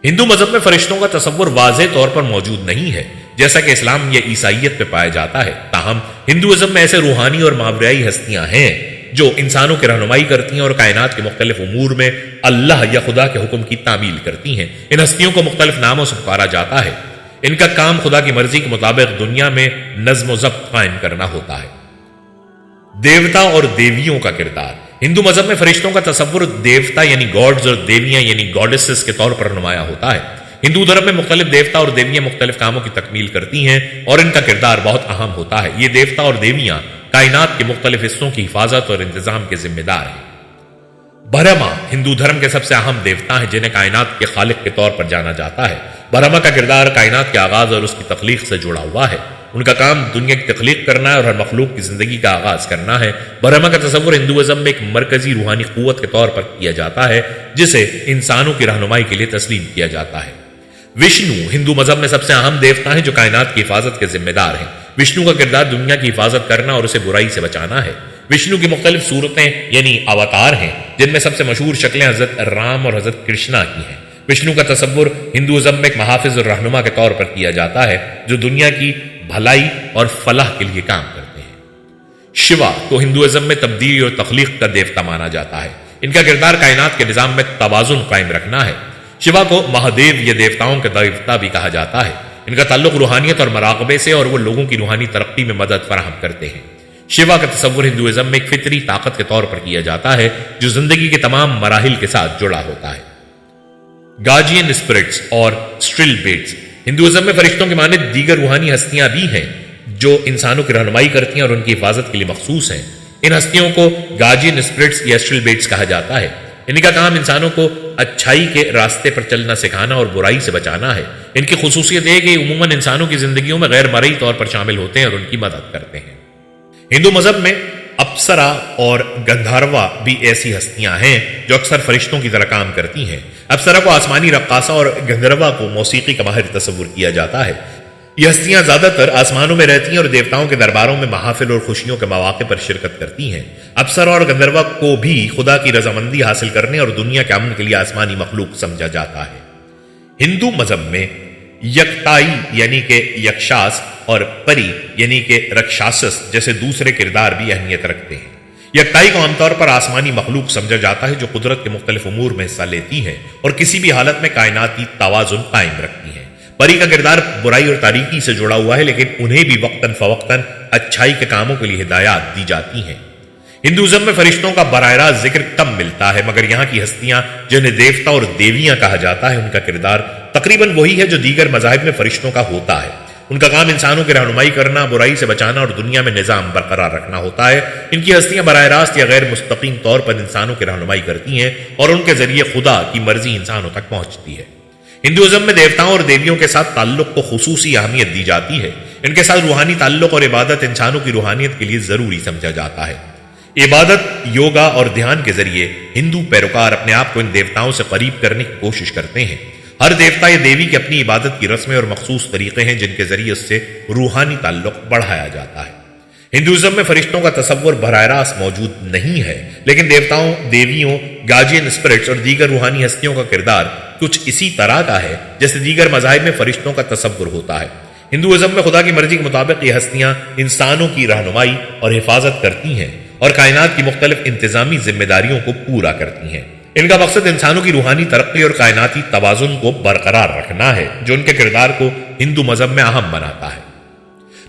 ہندو مذہب میں فرشتوں کا تصور واضح طور پر موجود نہیں ہے جیسا کہ اسلام یا عیسائیت میں پایا جاتا ہے۔ تاہم ہندوازم میں ایسے روحانی اور ماورائی ہستیاں ہیں جو انسانوں کی رہنمائی کرتی ہیں اور کائنات کے مختلف امور میں اللہ یا خدا کے حکم کی تعمیل کرتی ہیں۔ ان ہستیوں کو مختلف ناموں سے پکارا جاتا ہے۔ ان کا کام خدا کی مرضی کے مطابق دنیا میں نظم و ضبط قائم کرنا ہوتا ہے۔ دیوتا اور دیویوں کا کردار، ہندو مذہب میں فرشتوں کا تصور دیوتا یعنی گاڈز اور دیویاں یعنی گاڈسز کے طور پر نمایاں ہوتا ہے۔ ہندو دھرم میں مختلف دیوتا اور دیویاں مختلف کاموں کی تکمیل کرتی ہیں اور ان کا کردار بہت اہم ہوتا ہے۔ یہ دیوتا اور دیویاں کائنات کے مختلف حصوں کی حفاظت اور انتظام کے ذمہ دار ہیں۔ برہما ہندو دھرم کے سب سے اہم دیوتا ہیں جنہیں کائنات کے خالق کے طور پر جانا جاتا ہے۔ برہما کا کردار کائنات کے آغاز اور اس کی تخلیق سے جڑا ہوا ہے۔ ان کا کام دنیا کی تخلیق کرنا ہے اور ہر مخلوق کی زندگی کا آغاز کرنا ہے۔ برہما کا تصور ہندوازم میں ایک مرکزی روحانی قوت کے طور پر کیا جاتا ہے جسے انسانوں کی رہنمائی کے لیے تسلیم کیا جاتا ہے۔ وشنو ہندو مذہب میں سب سے اہم دیوتا ہیں جو کائنات کی حفاظت کے ذمہ دار ہیں۔ وشنو کا کردار دنیا کی حفاظت کرنا اور اسے برائی سے بچانا ہے۔ وشنو کی مختلف صورتیں یعنی اوتار ہیں جن میں سب سے مشہور شکلیں حضرت رام اور حضرت کرشنا کی ہیں۔ وشنو کا تصور ہندوازم میں ایک محافظ اور رہنما کے طور پر کیا جاتا ہے جو دنیا کی بھلائی اور فلاح کے لیے کام کرتے ہیں۔ شیوا کو ہندوازم میں تبدیلی اور تخلیق کا دیوتا مانا جاتا ہے۔ ان کا کردار کائنات کے نظام میں توازن قائم رکھنا ہے۔ شیوا کو مہادیو یا دیوتاؤں کا دیوتا بھی کہا جاتا ہے۔ ان کا تعلق روحانیت اور مراقبے سے اور وہ لوگوں کی روحانی ترقی میں مدد فراہم کرتے ہیں۔ شیوا کا تصور ہندوازم میں ایک فطری طاقت کے طور پر کیا جاتا ہے جو زندگی کے تمام مراحل کے ساتھ جڑا ہوتا ہے۔ گارجین اسپرٹس اور اسٹریل بیٹس ہندوازم میں فرشتوں کے مانند دیگر روحانی ہستیاں بھی ہیں جو انسانوں کی رہنمائی کرتی ہیں اور ان کی حفاظت کے لیے مخصوص ہیں۔ ان ہستیوں کو گارجین اسپرٹس یا اسٹریل بیٹس کہا جاتا ہے۔ ان کا کام انسانوں کو اچھائی کے راستے پر چلنا سکھانا اور برائی سے بچانا ہے۔ ان کی خصوصیت یہ ہے کہ عموماً انسانوں کی زندگیوں میں غیر مرئی طور پر شامل ہوتے ہیں اور ان کی مدد کرتے ہیں۔ ہندو مذہب میں اپسرا اور گندھاروا بھی ایسی ہستیاں ہیں جو اکثر فرشتوں کی طرح کام کرتی ہیں۔ اپسرا کو آسمانی رقاصہ اور گندھروا کو موسیقی کا ماہر تصور کیا جاتا ہے۔ یہ ہستیاں زیادہ تر آسمانوں میں رہتی ہیں اور دیوتاؤں کے درباروں میں محافل اور خوشیوں کے مواقع پر شرکت کرتی ہیں۔ اپسرا اور گندھروا کو بھی خدا کی رضامندی حاصل کرنے اور دنیا کے امن کے لیے آسمانی مخلوق سمجھا جاتا ہے۔ ہندو مذہب میں یکتائی یعنی کہ یکشاس اور پری یعنی کہ رکشاسس جیسے دوسرے کردار بھی اہمیت رکھتے ہیں۔ یکتائی کو عام طور پر آسمانی مخلوق سمجھا جاتا ہے جو قدرت کے مختلف امور میں حصہ لیتی ہے اور کسی بھی حالت میں کائناتی توازن قائم رکھتی ہے۔ پری کا کردار برائی اور تاریکی سے جڑا ہوا ہے، لیکن انہیں بھی وقتاً فوقتاً اچھائی کے کاموں کے لیے ہدایات دی جاتی ہیں۔ ہندوازم میں فرشتوں کا براہ راست ذکر کم ملتا ہے، مگر یہاں کی ہستیاں جنہیں دیوتا اور دیویاں کہا جاتا ہے ان کا کردار تقریباً وہی ہے جو دیگر مذاہب میں فرشتوں کا ہوتا ہے۔ ان کا کام انسانوں کی رہنمائی کرنا، برائی سے بچانا اور دنیا میں نظام برقرار رکھنا ہوتا ہے۔ ان کی ہستیاں براہ راست یا غیر مستقیم طور پر انسانوں کی رہنمائی کرتی ہیں اور ان کے ذریعے خدا کی مرضی انسانوں تک پہنچتی ہے۔ ہندوازم میں دیوتاؤں اور دیویوں کے ساتھ تعلق کو خصوصی اہمیت دی جاتی ہے۔ ان کے ساتھ روحانی تعلق اور عبادت انسانوں کی روحانیت کے لیے ضروری سمجھا جاتا ہے۔ عبادت، یوگا اور دھیان کے ذریعے ہندو پیروکار اپنے آپ کو ان دیوتاؤں سے قریب کرنے کی کوشش کرتے ہیں۔ ہر دیوتا یا دیوی کی اپنی عبادت کی رسمیں اور مخصوص طریقے ہیں جن کے ذریعے اس سے روحانی تعلق بڑھایا جاتا ہے۔ ہندوازم میں فرشتوں کا تصور براہ راست موجود نہیں ہے، لیکن دیوتاؤں، دیویوں، گارجین اسپرٹس اور دیگر روحانی ہستیوں کا کردار کچھ اسی طرح کا ہے جیسے دیگر مذاہب میں فرشتوں کا تصور ہوتا ہے۔ ہندوازم میں خدا کی مرضی کے مطابق یہ ہستیاں انسانوں کی رہنمائی اور حفاظت کرتی ہیں اور کائنات کی مختلف انتظامی ذمہ داریوں کو پورا کرتی ہیں۔ ان کا مقصد انسانوں کی روحانی ترقی اور کائناتی توازن کو برقرار رکھنا ہے، جو ان کے کردار کو ہندو مذہب میں اہم بناتا ہے۔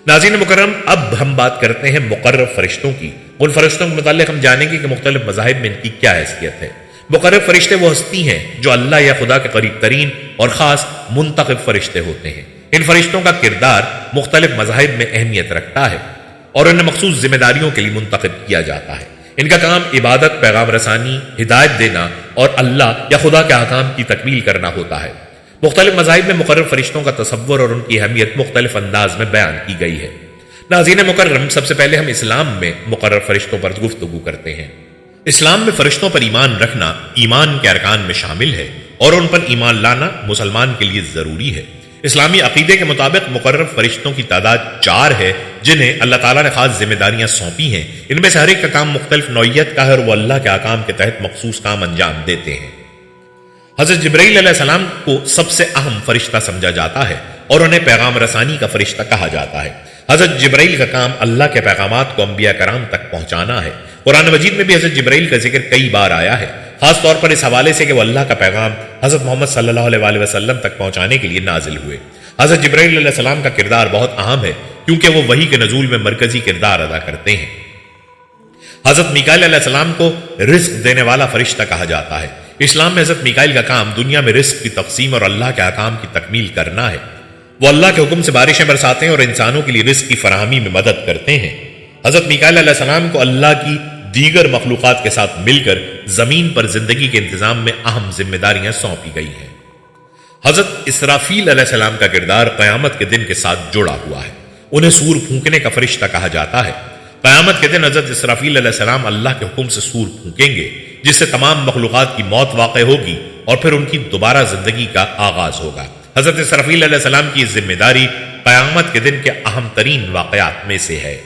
ناظرین مکرم، اب ہم بات کرتے ہیں مقرب فرشتوں کی۔ ان فرشتوں کے متعلق ہم جانیں گے کہ مختلف مذاہب میں ان کی کیا حیثیت ہے۔ مقرب فرشتے وہ ہستی ہیں جو اللہ یا خدا کے قریب ترین اور خاص منتخب فرشتے ہوتے ہیں۔ ان فرشتوں کا کردار مختلف مذاہب میں اہمیت رکھتا ہے اور انہیں مخصوص ذمہ داریوں کے لیے منتخب کیا جاتا ہے۔ ان کا کام عبادت، پیغام رسانی، ہدایت دینا اور اللہ یا خدا کے احکام کی تکمیل کرنا ہوتا ہے۔ مختلف مذاہب میں مقرب فرشتوں کا تصور اور ان کی اہمیت مختلف انداز میں بیان کی گئی ہے۔ ناظرین مکرم، سب سے پہلے ہم اسلام میں مقرب فرشتوں پر گفتگو کرتے ہیں۔ اسلام میں فرشتوں پر ایمان رکھنا ایمان کے ارکان میں شامل ہے اور ان پر ایمان لانا مسلمان کے لیے ضروری ہے۔ اسلامی عقیدے کے مطابق مقرب فرشتوں کی تعداد 4 ہے جنہیں اللہ تعالیٰ نے خاص ذمہ داریاں سونپی ہیں۔ ان میں سے ہر ایک کا کام مختلف نوعیت کا ہے اور وہ اللہ کے احکام کے تحت مخصوص کام انجام دیتے ہیں۔ حضرت جبرائیل علیہ السلام کو سب سے اہم فرشتہ سمجھا جاتا ہے اور انہیں پیغام رسانی کا فرشتہ کہا جاتا ہے۔ حضرت جبرائیل کا کام اللہ کے پیغامات کو انبیاء کرام تک پہنچانا ہے۔ قرآن مجید میں بھی حضرت جبرائیل کا ذکر کئی بار آیا ہے، خاص طور پر اس حوالے سے کہ وہ اللہ کا پیغام حضرت محمد صلی اللہ علیہ وسلم تک پہنچانے کے لیے نازل ہوئے۔ حضرت جبرائیل علیہ السلام کا کردار بہت اہم ہے کیونکہ وہ وحی کے نزول میں مرکزی کردار ادا کرتے ہیں۔ حضرت میکائیل علیہ السلام کو رزق دینے والا فرشتہ کہا جاتا ہے۔ اسلام میں حضرت میکائیل کا کام دنیا میں رزق کی تقسیم اور اللہ کے احکام کی تکمیل کرنا ہے۔ وہ اللہ کے حکم سے بارشیں برساتے ہیں اور انسانوں کے لیے رزق کی فراہمی میں مدد کرتے ہیں۔ حضرت میکائیل علیہ السلام کو اللہ کی دیگر مخلوقات کے ساتھ مل کر زمین پر زندگی کے انتظام میں اہم ذمہ داریاں سونپی گئی ہیں۔ حضرت اسرافیل علیہ السلام کا کردار قیامت کے دن کے ساتھ جڑا ہوا ہے۔ انہیں سور پھونکنے کا فرشتہ کہا جاتا ہے۔ قیامت کے دن حضرت اسرافیل علیہ السلام اللہ کے حکم سے سور پھونکیں گے جس سے تمام مخلوقات کی موت واقع ہوگی اور پھر ان کی دوبارہ زندگی کا آغاز ہوگا۔ حضرت اسرافیل علیہ السلام کی ذمہ داری قیامت کے دن کے اہم ترین واقعات میں سے ہے۔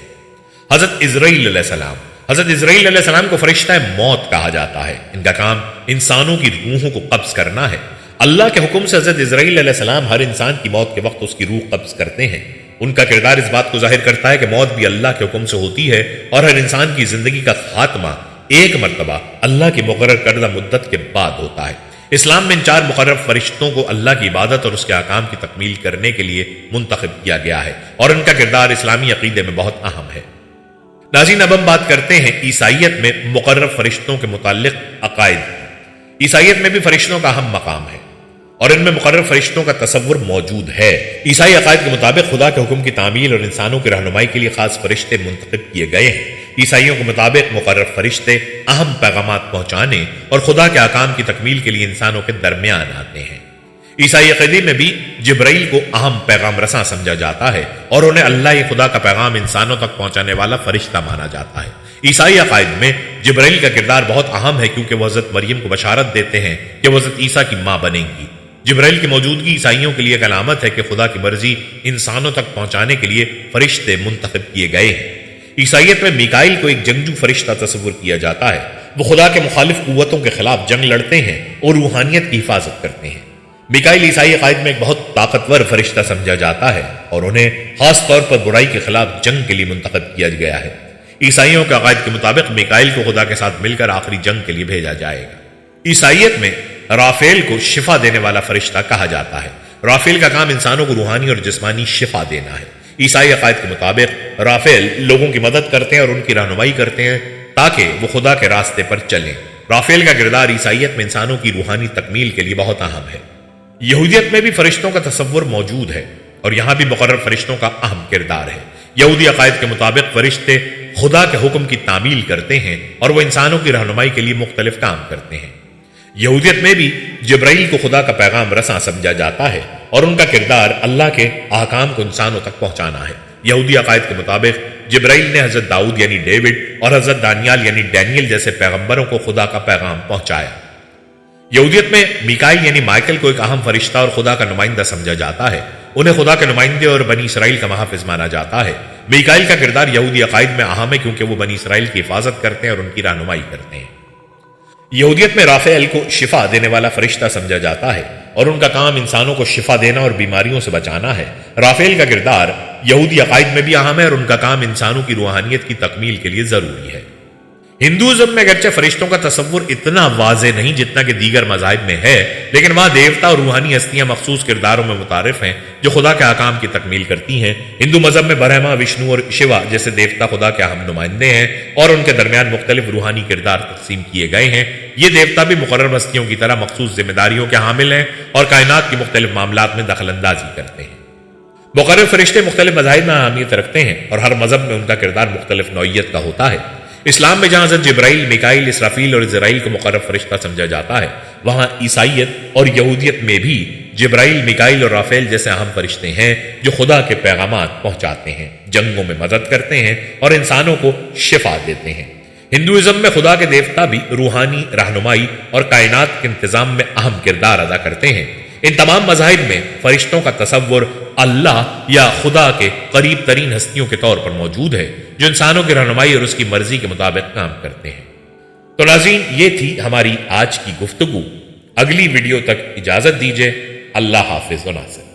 حضرت عزرائیل علیہ السلام حضرت عزرائیل علیہ السلام کو فرشتہ موت کہا جاتا ہے۔ ان کا کام انسانوں کی روحوں کو قبض کرنا ہے۔ اللہ کے حکم سے حضرت عزرائیل علیہ السلام ہر انسان کی موت کے وقت اس کی روح قبض کرتے ہیں۔ ان کا کردار اس بات کو ظاہر کرتا ہے کہ موت بھی اللہ کے حکم سے ہوتی ہے اور ہر انسان کی زندگی کا خاتمہ ایک مرتبہ اللہ کی مقرر کردہ مدت کے بعد ہوتا ہے۔ اسلام میں ان 4 مقرب فرشتوں کو اللہ کی عبادت اور اس کے احکام کی تکمیل کرنے کے لیے منتخب کیا گیا ہے اور ان کا کردار اسلامی عقیدے میں بہت اہم ہے۔ ناظرین، اب ہم بات کرتے ہیں عیسائیت میں مقرب فرشتوں کے متعلق عقائد۔ عیسائیت میں بھی فرشتوں کا اہم مقام ہے اور ان میں مقرب فرشتوں کا تصور موجود ہے۔ عیسائی عقائد کے مطابق خدا کے حکم کی تعمیل اور انسانوں کی رہنمائی کے لیے خاص فرشتے منتخب کیے گئے ہیں۔ عیسائیوں کے مطابق مقرب فرشتے اہم پیغامات پہنچانے اور خدا کے احکام کی تکمیل کے لیے انسانوں کے درمیان آتے ہیں۔ عیسائی عقیدے میں بھی جبرائیل کو اہم پیغام رساں سمجھا جاتا ہے اور انہیں اللہ خدا کا پیغام انسانوں تک پہنچانے والا فرشتہ مانا جاتا ہے۔ عیسائی عقائد میں جبرائیل کا کردار بہت اہم ہے کیونکہ وہ حضرت مریم کو بشارت دیتے ہیں کہ وہ حضرت عیسیٰ کی ماں بنیں گی۔ جبرائیل کی موجودگی عیسائیوں کے لیے ایک علامت ہے کہ خدا کی مرضی انسانوں تک پہنچانے کے لیے فرشتے منتخب کیے گئے ہیں۔ عیسائیت میں میکائیل کو ایک جنگجو فرشتہ تصور کیا جاتا ہے۔ وہ خدا کے مخالف قوتوں کے خلاف جنگ لڑتے ہیں اور روحانیت کی حفاظت کرتے ہیں۔ میکائیل عیسائی عقائد میں ایک بہت طاقتور فرشتہ سمجھا جاتا ہے اور انہیں خاص طور پر برائی کے خلاف جنگ کے لیے منتخب کیا گیا ہے۔ عیسائیوں کے عقائد کے مطابق میکائیل کو خدا کے ساتھ مل کر آخری جنگ کے لیے بھیجا جائے گا۔ عیسائیت میں رافیل کو شفا دینے والا فرشتہ کہا جاتا ہے۔ رافیل کا کام انسانوں کو روحانی اور جسمانی شفا دینا ہے۔ عیسائی عقائد کے مطابق رافیل لوگوں کی مدد کرتے ہیں اور ان کی رہنمائی کرتے ہیں تاکہ وہ خدا کے راستے پر چلیں۔ رافیل کا کردار عیسائیت میں انسانوں کی روحانی تکمیل کے لیے بہت اہم ہے۔ یہودیت میں بھی فرشتوں کا تصور موجود ہے اور یہاں بھی مقرر فرشتوں کا اہم کردار ہے۔ یہودی عقائد کے مطابق فرشتے خدا کے حکم کی تعمیل کرتے ہیں اور وہ انسانوں کی رہنمائی کے لیے مختلف کام کرتے ہیں۔ یہودیت میں بھی جبرائیل کو خدا کا پیغام رساں سمجھا جاتا ہے اور ان کا کردار اللہ کے احکام کو انسانوں تک پہنچانا ہے۔ یہودی عقائد کے مطابق جبرائیل نے حضرت داؤد یعنی ڈیوڈ اور حضرت دانیال یعنی ڈینیل جیسے پیغمبروں کو خدا کا پیغام پہنچایا۔ یہودیت میں میکائیل یعنی مائیکل کو ایک اہم فرشتہ اور خدا کا نمائندہ سمجھا جاتا ہے۔ انہیں خدا کے نمائندے اور بنی اسرائیل کا محافظ مانا جاتا ہے۔ میکائیل کا کردار یہودی عقائد میں اہم ہے کیونکہ وہ بنی اسرائیل کی حفاظت کرتے ہیں اور ان کی رہنمائی کرتے ہیں۔ یہودیت میں رافیل کو شفا دینے والا فرشتہ سمجھا جاتا ہے اور ان کا کام انسانوں کو شفا دینا اور بیماریوں سے بچانا ہے۔ رافیل کا کردار یہودی عقائد میں بھی اہم ہے اور ان کا کام انسانوں کی روحانیت کی تکمیل کے لیے ضروری ہے۔ ہندوازم میں اگرچہ فرشتوں کا تصور اتنا واضح نہیں جتنا کہ دیگر مذاہب میں ہے، لیکن وہاں دیوتا اور روحانی ہستیاں مخصوص کرداروں میں متعارف ہیں جو خدا کے احکام کی تکمیل کرتی ہیں۔ ہندو مذہب میں برہما، وشنو اور شیوا جیسے دیوتا خدا کے اہم نمائندے ہیں اور ان کے درمیان مختلف روحانی کردار تقسیم کیے گئے ہیں۔ یہ دیوتا بھی مقرر ہستیوں کی طرح مخصوص ذمہ داریوں کے حامل ہیں اور کائنات کی مختلف معاملات میں دخل اندازی کرتے ہیں۔ مقرر فرشتے مختلف مذاہب میں اہمیت رکھتے ہیں اور ہر مذہب میں ان کا کردار مختلف نوعیت کا ہوتا ہے۔ اسلام میں جہاں حضرت جبرائیل، میکائیل، اسرافیل اور عزرائیل کو مقرر فرشتہ سمجھا جاتا ہے، وہاں عیسائیت اور یہودیت میں بھی جبرائیل، میکائیل اور رافیل جیسے اہم فرشتے ہیں جو خدا کے پیغامات پہنچاتے ہیں، جنگوں میں مدد کرتے ہیں اور انسانوں کو شفا دیتے ہیں۔ ہندوازم میں خدا کے دیوتا بھی روحانی رہنمائی اور کائنات کے انتظام میں اہم کردار ادا کرتے ہیں۔ ان تمام مذاہب میں فرشتوں کا تصور اللہ یا خدا کے قریب ترین ہستیوں کے طور پر موجود ہے جو انسانوں کی رہنمائی اور اس کی مرضی کے مطابق کام کرتے ہیں۔ تو ناظرین، یہ تھی ہماری آج کی گفتگو۔ اگلی ویڈیو تک اجازت دیجیے۔ اللہ حافظ و ناصر۔